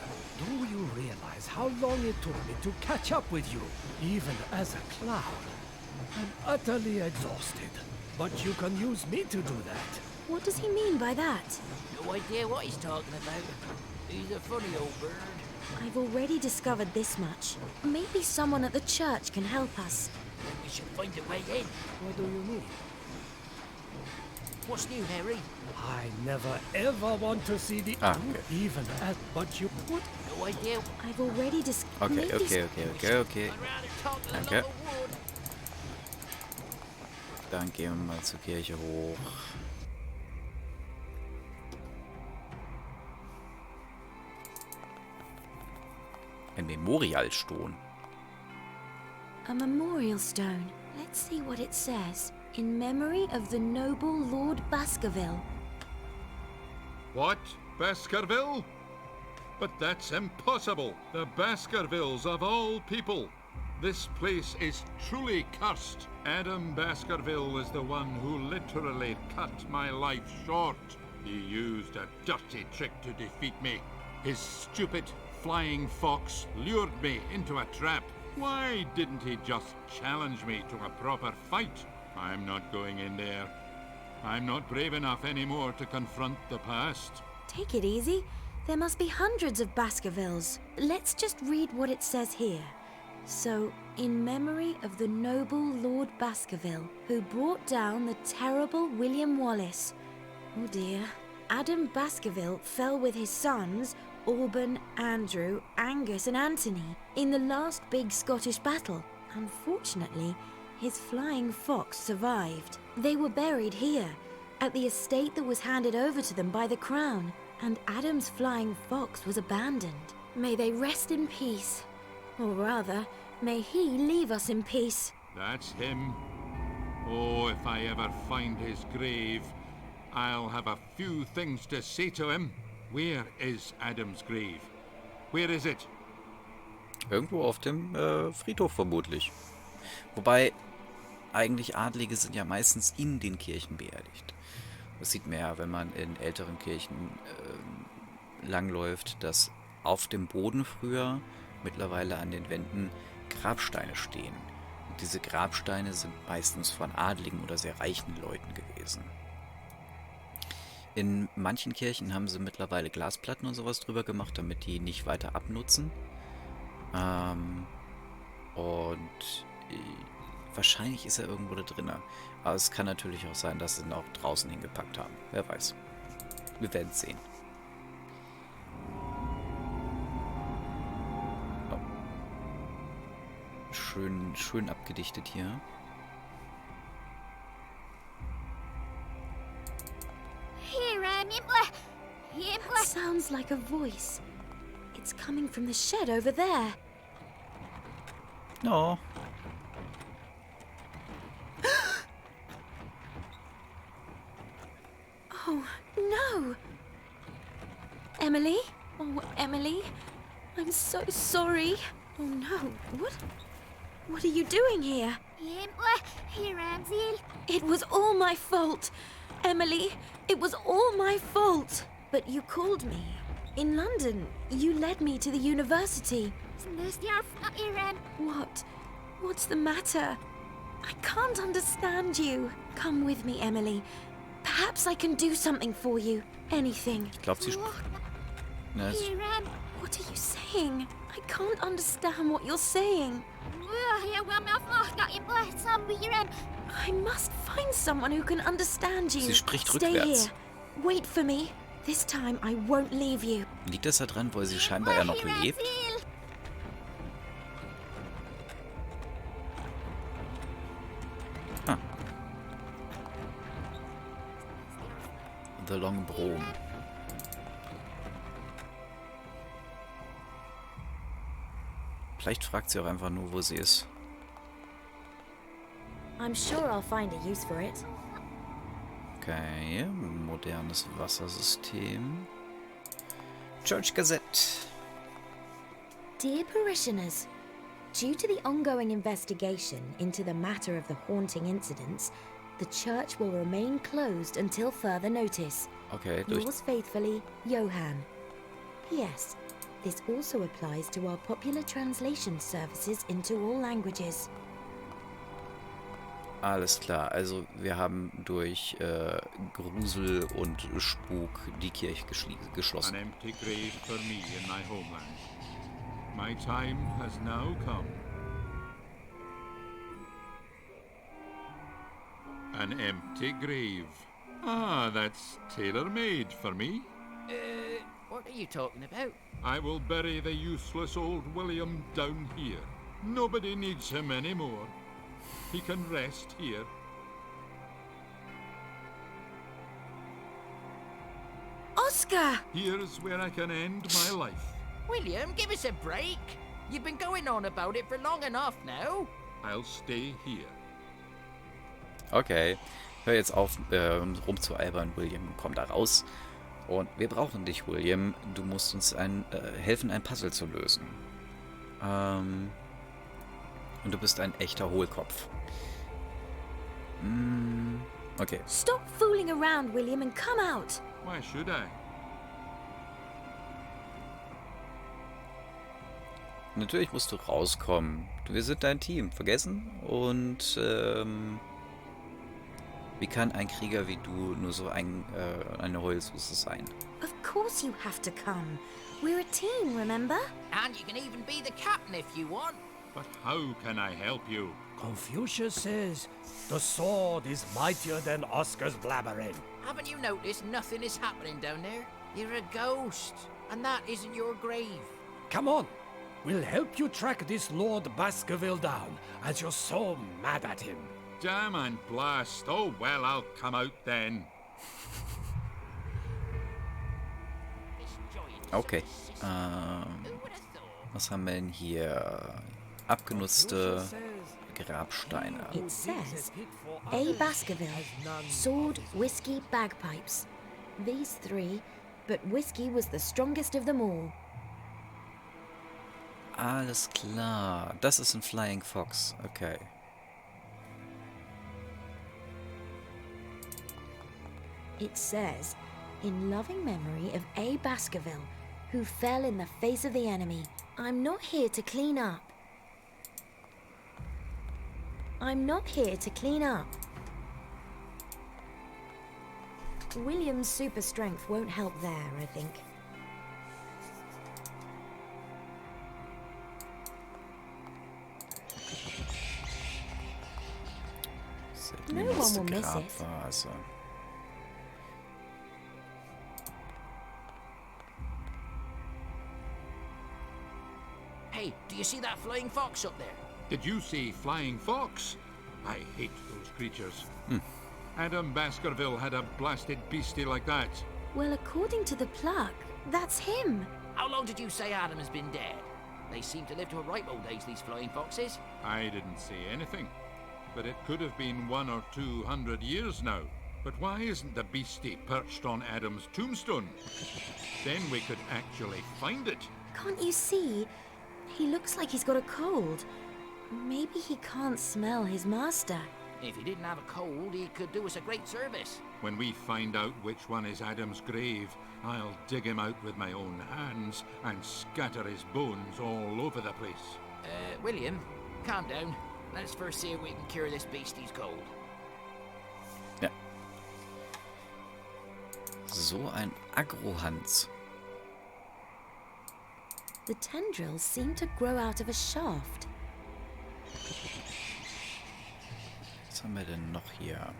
Do you realize how long it took me to catch up with you, even as a clown? I'm utterly exhausted, but you can use me to do that. What does he mean by that? No idea what he's talking about. He's a funny old bird. I've already discovered this much. Maybe someone at the church can help us. Then we should find a way in. What do you mean? What's new, Harry? I never ever want to see the Ah, okay. even as, but you put No idea. I've already discovered. Okay, okay. I'd rather talk to the Danke. local wood. Dann gehen wir mal zur Kirche hoch. Ein Memorialstone. A memorial stone. Let's see what it says. In memory of the noble Lord Baskerville. What? Baskerville? But that's impossible. The Baskervilles of all people. This place is truly cursed. Adam Baskerville is the one who literally cut my life short. He used a dirty trick to defeat me. His stupid flying fox lured me into a trap. Why didn't he just challenge me to a proper fight? I'm not going in there. I'm not brave enough anymore to confront the past. Take it easy. There must be hundreds of Baskervilles. Let's just read what it says here. So, in memory of the noble Lord Baskerville, who brought down the terrible William Wallace. Oh dear. Adam Baskerville fell with his sons, Alban, Andrew, Angus and Anthony, in the last big Scottish battle. Unfortunately, his flying fox survived. They were buried here, at the estate that was handed over to them by the Crown, and Adam's flying fox was abandoned. May they rest in peace. Or rather, may he leave us in peace. That's him. Oh, if I ever find his grave, I'll have a few things to say to him. Where is Adam's grave? Where is it? Irgendwo auf dem Friedhof vermutlich. Wobei, eigentlich Adlige sind ja meistens in den Kirchen beerdigt. Das sieht man ja, wenn man in älteren Kirchen langläuft, dass auf dem Boden früher, mittlerweile an den Wänden, Grabsteine stehen. Und diese Grabsteine sind meistens von adligen oder sehr reichen Leuten gewesen. In manchen Kirchen haben sie mittlerweile Glasplatten und sowas drüber gemacht, damit die nicht weiter abnutzen. Wahrscheinlich ist er irgendwo da drin. Aber es kann natürlich auch sein, dass sie ihn auch draußen hingepackt haben. Wer weiß. Wir werden es sehen. Oh. Schön abgedichtet hier. That sounds like a voice. It's coming from the shed over there. No. Oh, no. Emily? Oh, Emily. I'm so sorry. Oh, no. What are you doing here? It was all my fault. Emily, it was all my fault. But you called me. In London, you led me to the university. What? What's the matter? I can't understand you. Come with me, Emily. Perhaps I can do something for you. Anything. Ich glaube, sie What are you saying? I can't understand what you're saying. I must find someone who can understand you. Sie spricht Stay rückwärts. here. Wait for me. This time I won't leave you. Liegt das da dran, weil sie scheinbar ja noch lebt? Ah. The Long Brom. Vielleicht fragt sie auch einfach nur, wo sie ist. I'm sure I'll find a use for it. Okay, modernes Wassersystem. Church Gazette. Dear parishioners, due to the ongoing investigation into the matter of the haunting incidents, the church will remain closed until further notice. Okay, Yours faithfully, Johann. P.S. This also applies to our popular translation services into all languages. Alles klar, also wir haben durch Grusel und Spuk die Kirche geschlossen. An empty grave for me in my homeland. My time has now come. An empty grave. Ah, that's tailor-made for me. What are you talking about? I will bury the useless old William down here. Nobody needs him anymore. He can rest here. Oscar! Here's where I can end my life. William, give us a break. You've been going on about it for long enough now. I'll stay here. Okay, hör jetzt auf, rumzualbern, William. Komm da raus. Und wir brauchen dich, William. Du musst uns helfen, ein Puzzle zu lösen. Und du bist ein echter Hohlkopf. Okay. Stop fooling around, William, and come out. Why should I? Natürlich musst du rauskommen. Wir sind dein Team, vergessen? Und Wie kann ein Krieger wie du nur so eine Heulsuse sein? Of course you have to come. We're a team, remember? And you can even be the captain if you want. But how can I help you? Confucius says the sword is mightier than Oscar's blabbering. Haven't you noticed nothing is happening down there? You're a ghost, and that isn't your grave. Come on, we'll help you track this Lord Baskerville down, as you're so mad at him. Damn and blast. Oh, well, I'll come out then. Okay. Was haben wir denn hier? Abgenutzte Grabsteine. It says, A. Baskerville, sword, whiskey, bagpipes. These three, but whiskey was the strongest of them all. Alles klar. Das ist ein Flying Fox. Okay. It says, in loving memory of A. Baskerville, who fell in the face of the enemy. I'm not here to clean up. I'm not here to clean up. William's super strength won't help there, I think. No one will miss it. Grabvase. Hey, do you see that flying fox up there? Did you see Flying Fox? I hate those creatures. Adam Baskerville had a blasted beastie like that. Well, according to the plaque, that's him. How long did you say Adam has been dead? They seem to live to a ripe old age, these flying foxes. I didn't say anything. But it could have been 100 or 200 years now. But why isn't the beastie perched on Adam's tombstone? Then we could actually find it. Can't you see? He looks like he's got a cold. Maybe he can't smell his master. If he didn't have a cold, he could do us a great service. When we find out which one is Adam's grave, I'll dig him out with my own hands and scatter his bones all over the place. William, calm down. Let's first see if we can cure this beastie's cold. Ja. So ein Agrohans. The tendrils seem to grow out of a shaft. Was haben wir denn noch hier?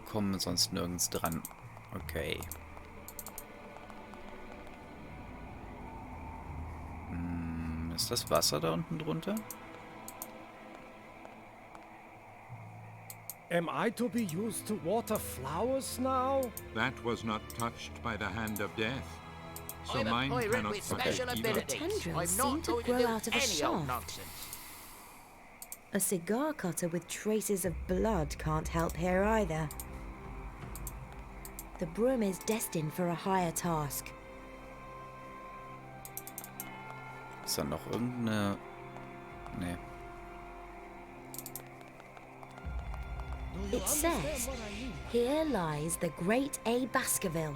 Kommen sonst nirgends dran. Okay. Ist das Wasser da unten drunter? Am I to be used to water flowers now? That was not touched by the hand of death. So I'm a mine pirate cannot with touch special it either. abilities. Tendrils I'm seem not to going grow to do out of a any old shaft. nonsense. A cigar cutter with traces of blood can't help here either. The broom is destined for a higher task. Ist da noch irgendeine... Nee. It says, here lies the great A. Baskerville.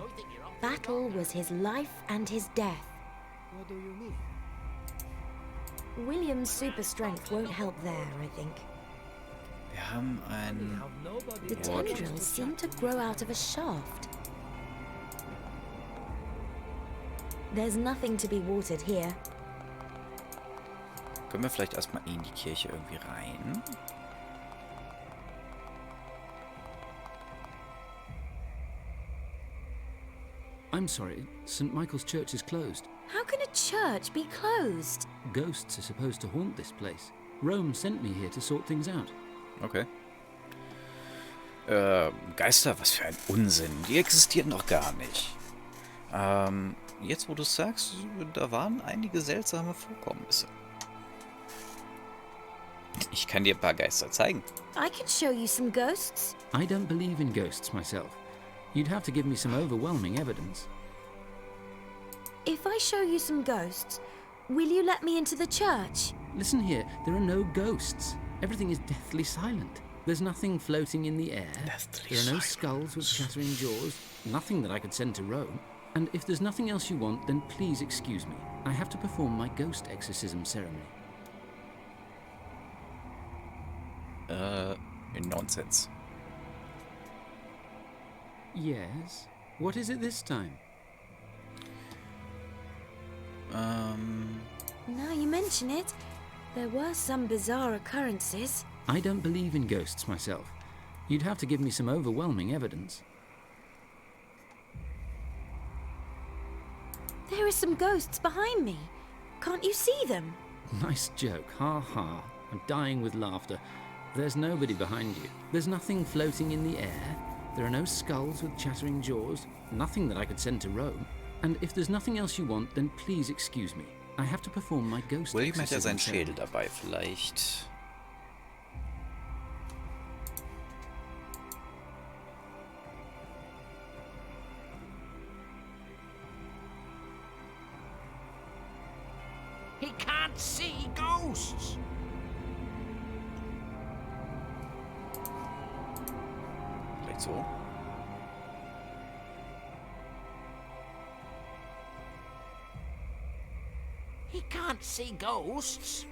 Battle was his life and his death. What do you mean? William's super strength won't help there, I think. Wir haben ein... The tendrils seem to grow out of a shaft. There's nothing to be watered here. Können wir vielleicht erstmal in die Kirche irgendwie rein? I'm sorry, St. Michael's Church is closed. How can a church be closed? Ghosts are supposed to haunt this place. Rome sent me here to sort things out. Okay. Geister, was für ein Unsinn. Die existieren doch gar nicht. Jetzt, wo du es sagst, da waren einige seltsame Vorkommnisse. Ich kann dir ein paar Geister zeigen. I can show you some ghosts. I don't believe in ghosts myself. You'd have to give me some overwhelming evidence. If I show you some ghosts, will you let me into the church? Listen here, there are no ghosts. Everything is deathly silent. There's nothing floating in the air. There are no skulls with chattering jaws. Nothing that I could send to Rome. And if there's nothing else you want, then please excuse me. I have to perform my ghost exorcism ceremony. Nonsense. Yes? What is it this time? Now you mention it, there were some bizarre occurrences. I don't believe in ghosts myself. You'd have to give me some overwhelming evidence. There are some ghosts behind me. Can't you see them? Nice joke, ha ha. I'm dying with laughter. There's nobody behind you. There's nothing floating in the air. There are no skulls with chattering jaws. Nothing that I could send to Rome. And if there's nothing else you want, then please excuse me. I have to perform my ghost William hat ja exorcism seinen Schädel ceremony. dabei, vielleicht. He can't see ghosts. Vielleicht so. He can't see ghosts.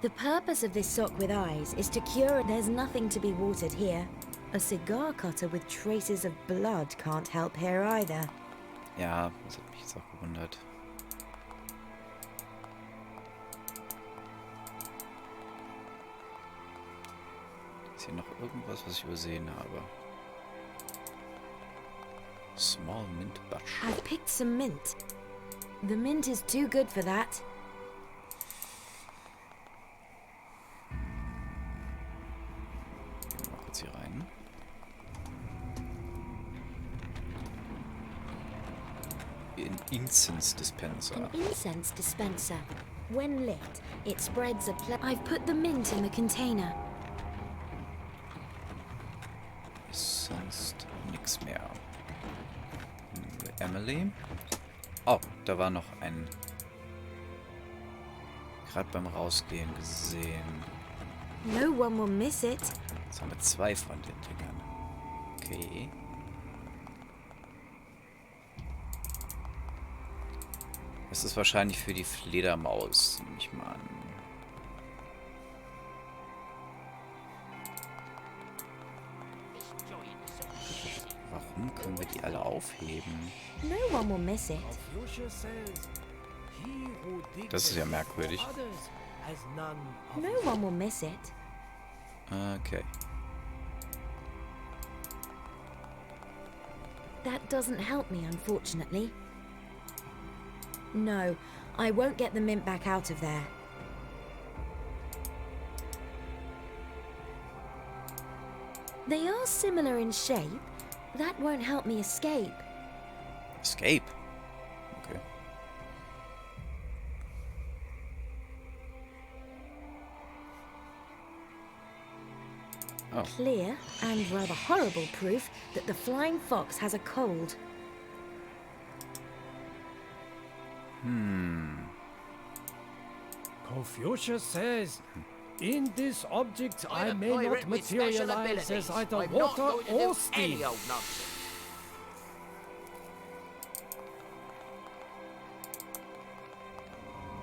The purpose of this sock with eyes is to cure. There's nothing to be watered here. A cigar cutter with traces of blood can't help here either. Ja, das hat mich jetzt auch gewundert. Ist hier noch irgendwas, was ich übersehen habe? Small mint bush. I've picked some mint. The mint is too good for that. Gehen wir mal kurz hier rein. An incense dispenser. An incense dispenser. When lit, it spreads a I've put the mint in the container. Ist sonst nichts mehr. Emily. Oh, da war noch ein. Gerade beim Rausgehen gesehen. No one will miss it. Jetzt haben wir 2 von den Dingern. Okay. Das ist wahrscheinlich für die Fledermaus, nehme ich mal an. Warum können wir die alle aufheben? No one will miss it. Confucius says, "He who digs Das ist ja a pit merkwürdig. for others has none of No his one will miss it. Okay. That doesn't help me, unfortunately. No, I won't get the mint back out of there. They are similar in shape. That won't help me escape. Escape. Okay. Oh. Clear and rather horrible proof that the flying fox has a cold. Confucius says, "In this object I I'm a may pirate not with special materialize abilities. as either I'm not water going to or do steam." any old nonsense.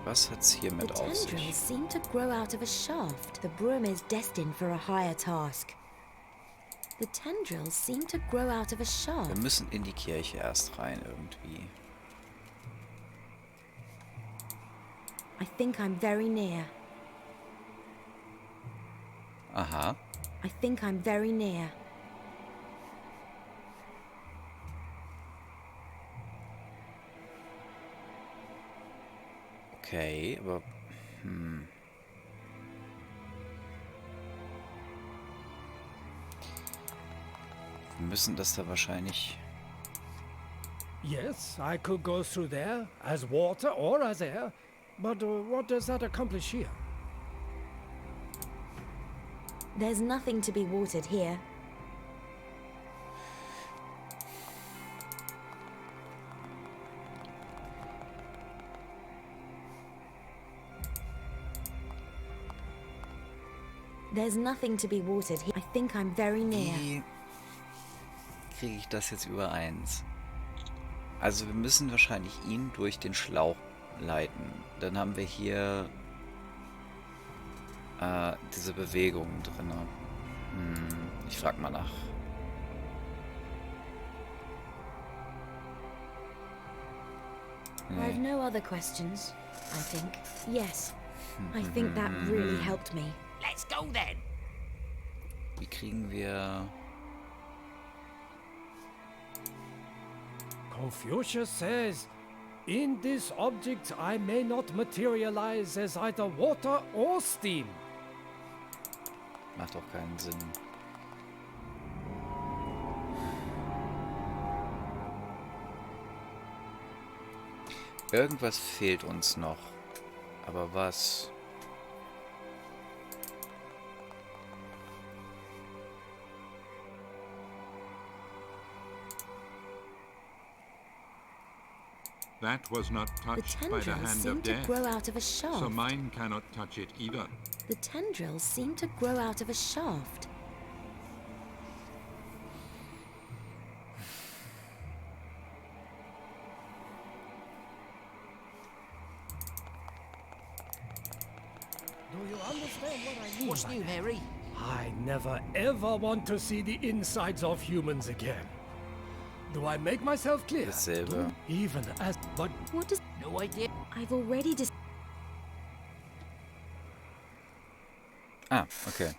Was hat's hier The mit auf sich? tendrils seem to grow out of a shaft. The broom is destined for a higher task. The tendrils seem to grow out of a Wir shaft. müssen in die Kirche erst rein irgendwie. I think I'm very near. Aha. I think I'm very near. Okay, aber... Wir müssen das da wahrscheinlich... Yes, I could go through there as water or as air, but what does that accomplish here? There's nothing to be watered here. There's nothing to be watered here. I think I'm very near. Wie kriege ich das jetzt übereins? Also wir müssen wahrscheinlich ihn durch den Schlauch leiten. Dann haben wir hier diese Bewegungen drin. Ich frag mal nach. I have no other questions, I think. Yes, I think that really helped me. Let's go then. Wie kriegen wir... Confucius says, in this object I may not materialize as either water or steam. Macht auch keinen Sinn. Irgendwas fehlt uns noch. Aber was? That was not The touched by the tendrils hand seem of to death, grow out of a shaft. so mine cannot touch it either. The tendrils seem to grow out of a shaft. Do you understand what I mean? What's by new, that? Harry? I never ever want to see the insides of humans again. Do I make myself clear? Dasselbe. Even as... But What does... No idea. I've already dis... Ah, okay.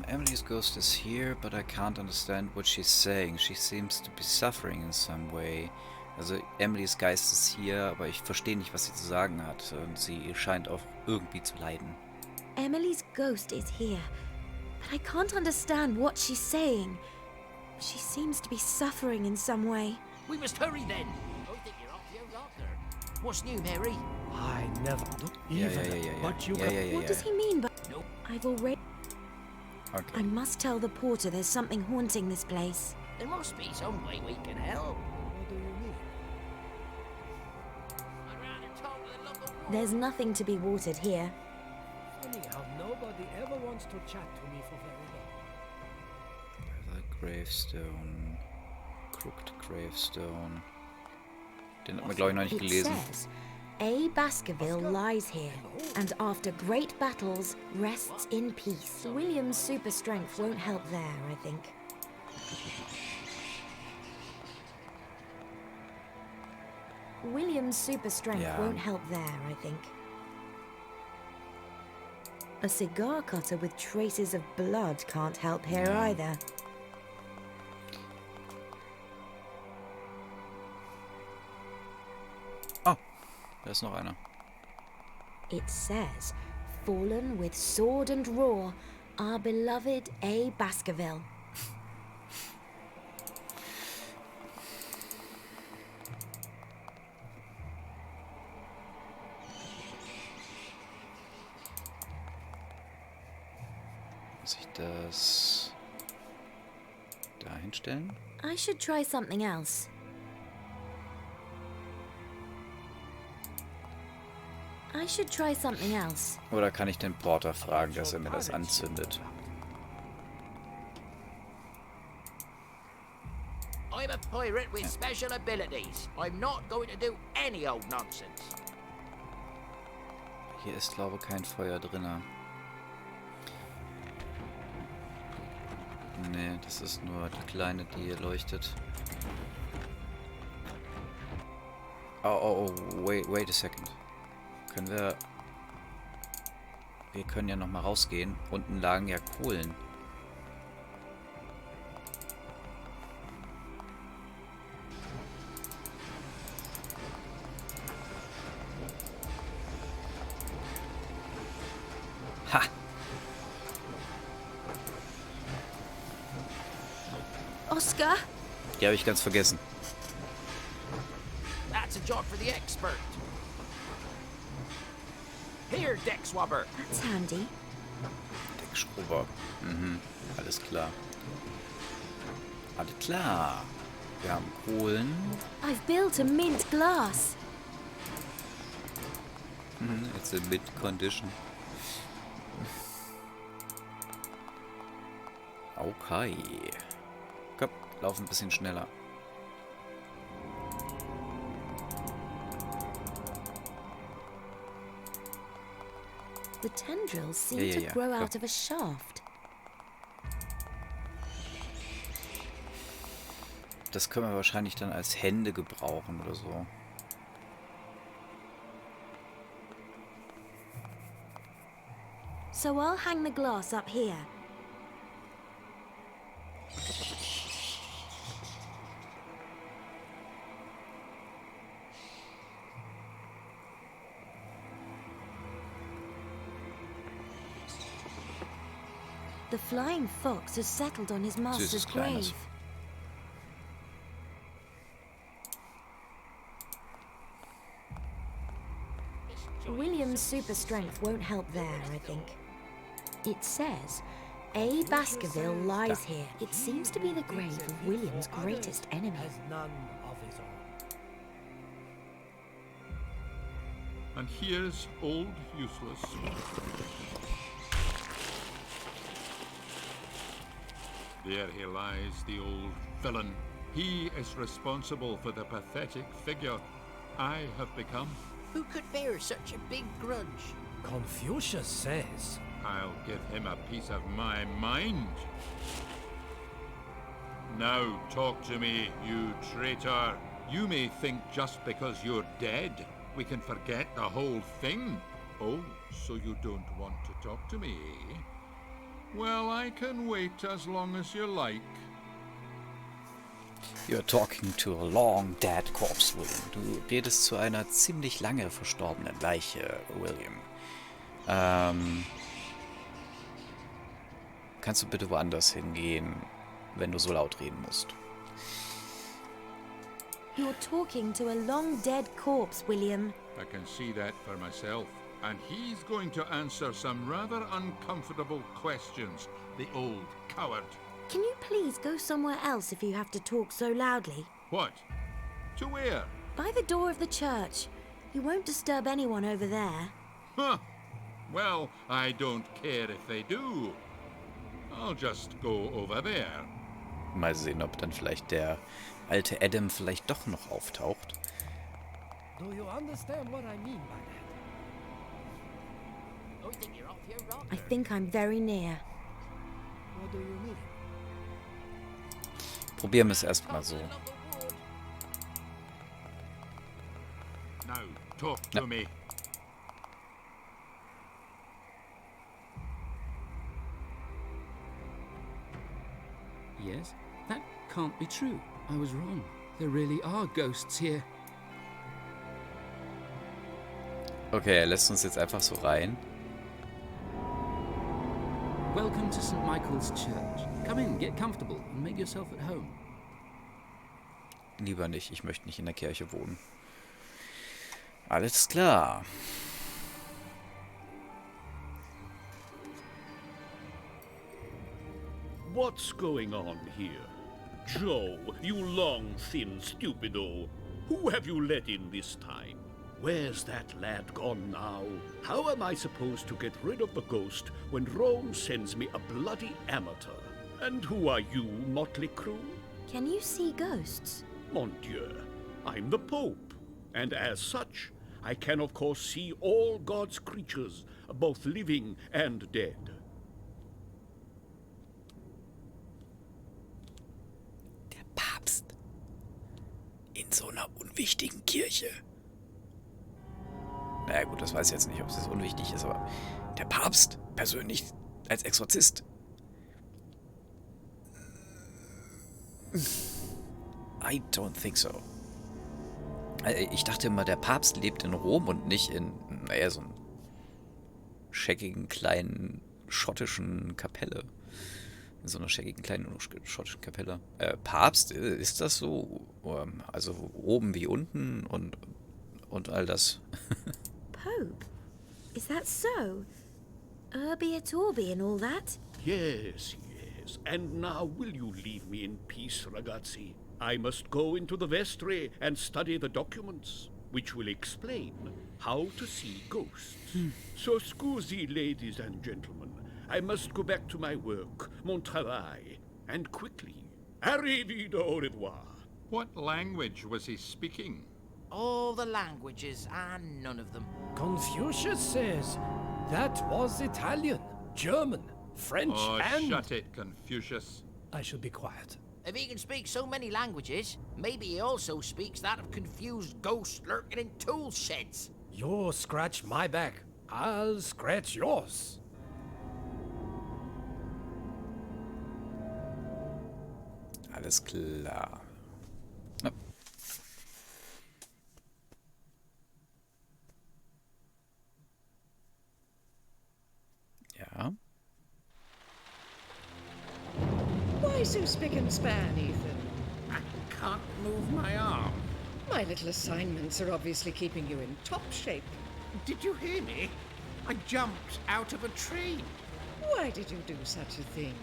Emily's ghost is here, but I can't understand what she's saying. She seems to be suffering in some way. Also Emilys Geist ist hier, aber ich verstehe nicht, was sie zu sagen hat. Und sie scheint auch irgendwie zu leiden. Emily's ghost is here, but I can't understand what she's saying. She seems to be suffering in some way. We must hurry then. I think you're off your rocker. What's new, Harry? I never do. Ja, Even... ja, ja, ja, ja. But you Ja, can... ja, ja, What ja. does he mean by... Nope. I've already... Okay. I must tell the porter there's something haunting this place. There must be some way we can help. What do you mean? I'd rather talk to the local There's nothing to be watered here. Funny how nobody ever wants to chat to me for very long. The gravestone. Crooked gravestone. Den hat man, glaube ich, noch nicht It gelesen. says, A. Baskerville lies here, and after great battles, rests in peace. William's super strength won't help there, I think. William's super strength Yeah. won't help there, I think. A cigar cutter with traces of blood can't help here either. Oh, da ist noch einer. It says, fallen with sword and roar, our beloved A. Baskerville. Muss ich das da hinstellen? I should try something else. I should try something else. Oder kann ich den Porter fragen, dass er mir das anzündet? I'm a pirate with special abilities. I'm not going to do any old nonsense. Hier ist, glaube ich, kein Feuer drin. Nee, das ist nur die kleine, die hier leuchtet. Oh, wait a second. Können wir... Wir können ja noch mal rausgehen. Unten lagen ja Kohlen. Ha! Oscar? Die habe ich ganz vergessen. That's a job for the expert. Here, deck swabber. That's handy. Deckschrubber. Alles klar. Alles klar. Wir haben Kohlen. I've built a mint glass. It's a mid condition. Okay. Komm, lauf ein bisschen schneller. The tendrils seem Ja, ja, to ja, grow klar. out of a shaft. Das können wir wahrscheinlich dann als Hände gebrauchen oder so. So I'll hang the glass up here. The flying fox has settled on his master's Süßes Kleines. grave. William's super strength won't help there, I think. It says, A. Baskerville lies here. It seems to be the grave of William's greatest enemy. Has none of his own. And here's old useless. There he lies, the old villain. He is responsible for the pathetic figure I have become. Who could bear such a big grudge? Confucius says, I'll give him a piece of my mind. Now talk to me, you traitor. You may think just because you're dead, we can forget the whole thing. Oh, so you don't want to talk to me, eh? Well, I can wait as long as you like. You're talking to a long dead corpse, William. Du redest zu einer ziemlich lange verstorbenen Leiche, William. Kannst du bitte woanders hingehen, wenn du so laut reden musst? You're talking to a long dead corpse, William. I can see that for myself. And he's going to answer some rather uncomfortable questions, the old coward. Can you please go somewhere else if you have to talk so loudly? What? To where? By the door of the church. You won't disturb anyone over there. Huh. Well, I don't care if they do. I'll just go over there. Mal sehen, ob dann vielleicht der alte Adam vielleicht doch noch auftaucht. do you understand what I mean by that? I think you're off your rocker. I think I'm very near. What do you mean? Probieren wir es erstmal so. Now, talk to me. Yes? That can't be true. I was wrong. There really are ghosts here. Okay, er lässt uns jetzt einfach so rein. Welcome to St. Michael's Church. Come in, get comfortable, and make yourself at home. Lieber nicht, ich möchte nicht in der Kirche wohnen. Alles klar. What's going on here? Joe, you long, thin stupido. Who have you let in this time? Where's that lad gone now? How am I supposed to get rid of the ghost when Rome sends me a bloody amateur? And who are you, motley crew? Can you see ghosts? Mon Dieu, I'm the Pope. And as such, I can of course see all God's creatures, both living and dead. Der Papst. In so einer unwichtigen Kirche. Naja gut, das weiß ich jetzt nicht, ob es jetzt unwichtig ist, aber der Papst persönlich als Exorzist. I don't think so. Ich dachte immer, der Papst lebt in Rom und nicht in, naja, so einem scheckigen kleinen schottischen Kapelle. In so einer scheckigen kleinen schottischen Kapelle. Papst, ist das so? Also oben wie unten und all das. Pope? Is that so? Urbi et Orbi and all that? Yes, yes. And now will you leave me in peace, ragazzi? I must go into the vestry and study the documents, which will explain how to see ghosts. So scusi, ladies and gentlemen. I must go back to my work, mon travail, and quickly. Arrivederci, au revoir. What language was he speaking? All the languages and none of them. Confucius says, That was Italian, German, French, Oh, and... shut it, Confucius. I should be quiet. If he can speak so many languages, maybe he also speaks that of confused ghosts lurking in tool sheds. You scratch my back, I'll scratch yours. Alles klar. Ja. Ja. Why so spick and span, Ethan? I can't move my arm. My little assignments are obviously keeping you in top shape. Did you hear me? I jumped out of a train. Why did you do such a thing?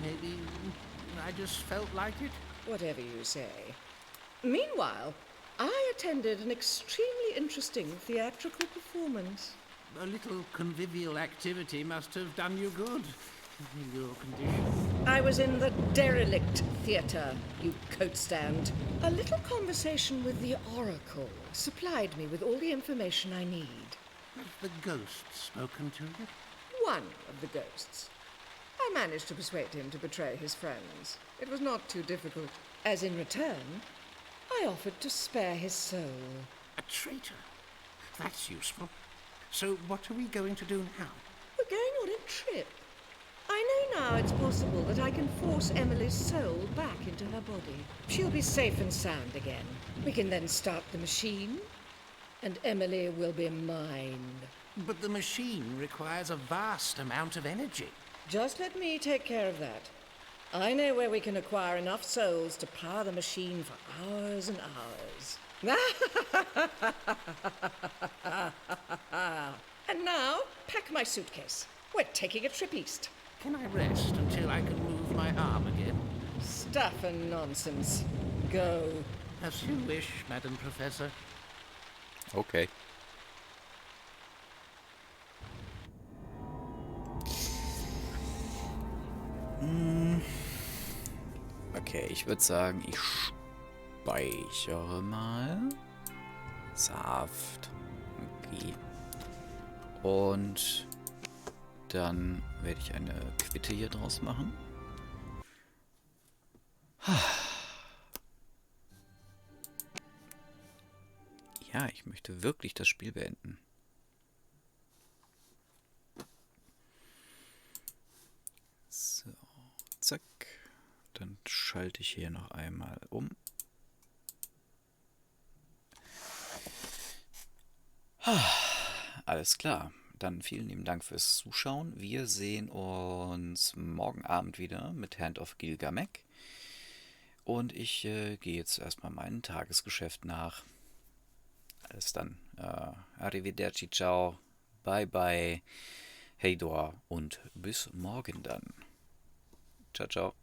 Maybe I just felt like it. Whatever you say. Meanwhile, I attended an extremely interesting theatrical performance. A little convivial activity must have done you good in your condition. I was in the derelict theatre, you coat stand. A little conversation with the Oracle supplied me with all the information I need. Has the ghost spoken to you? One of the ghosts. I managed to persuade him to betray his friends. It was not too difficult, as in return, I offered to spare his soul. A traitor? That's useful. So what are we going to do now? We're going on a trip. I know now it's possible that I can force Emily's soul back into her body. She'll be safe and sound again. We can then start the machine, and Emily will be mine. But the machine requires a vast amount of energy. Just let me take care of that. I know where we can acquire enough souls to power the machine for hours and hours. And now, pack my suitcase. We're taking a trip east. Can I rest until I can move my arm again? Stuff and nonsense. Go. As you wish, Madam Professor. Okay. Okay, ich würde sagen, ich speichere mal. Saft. Okay. Und dann werde ich eine Quitte hier draus machen. Ja, ich möchte wirklich das Spiel beenden. So, zack. Dann schalte ich hier noch einmal um. Alles klar. Dann vielen lieben Dank fürs Zuschauen. Wir sehen uns morgen Abend wieder mit Hand of Gilgamesh. Und ich gehe jetzt erstmal meinem Tagesgeschäft nach. Alles dann. Arrivederci, ciao, bye bye, hey Dor und bis morgen dann. Ciao, ciao.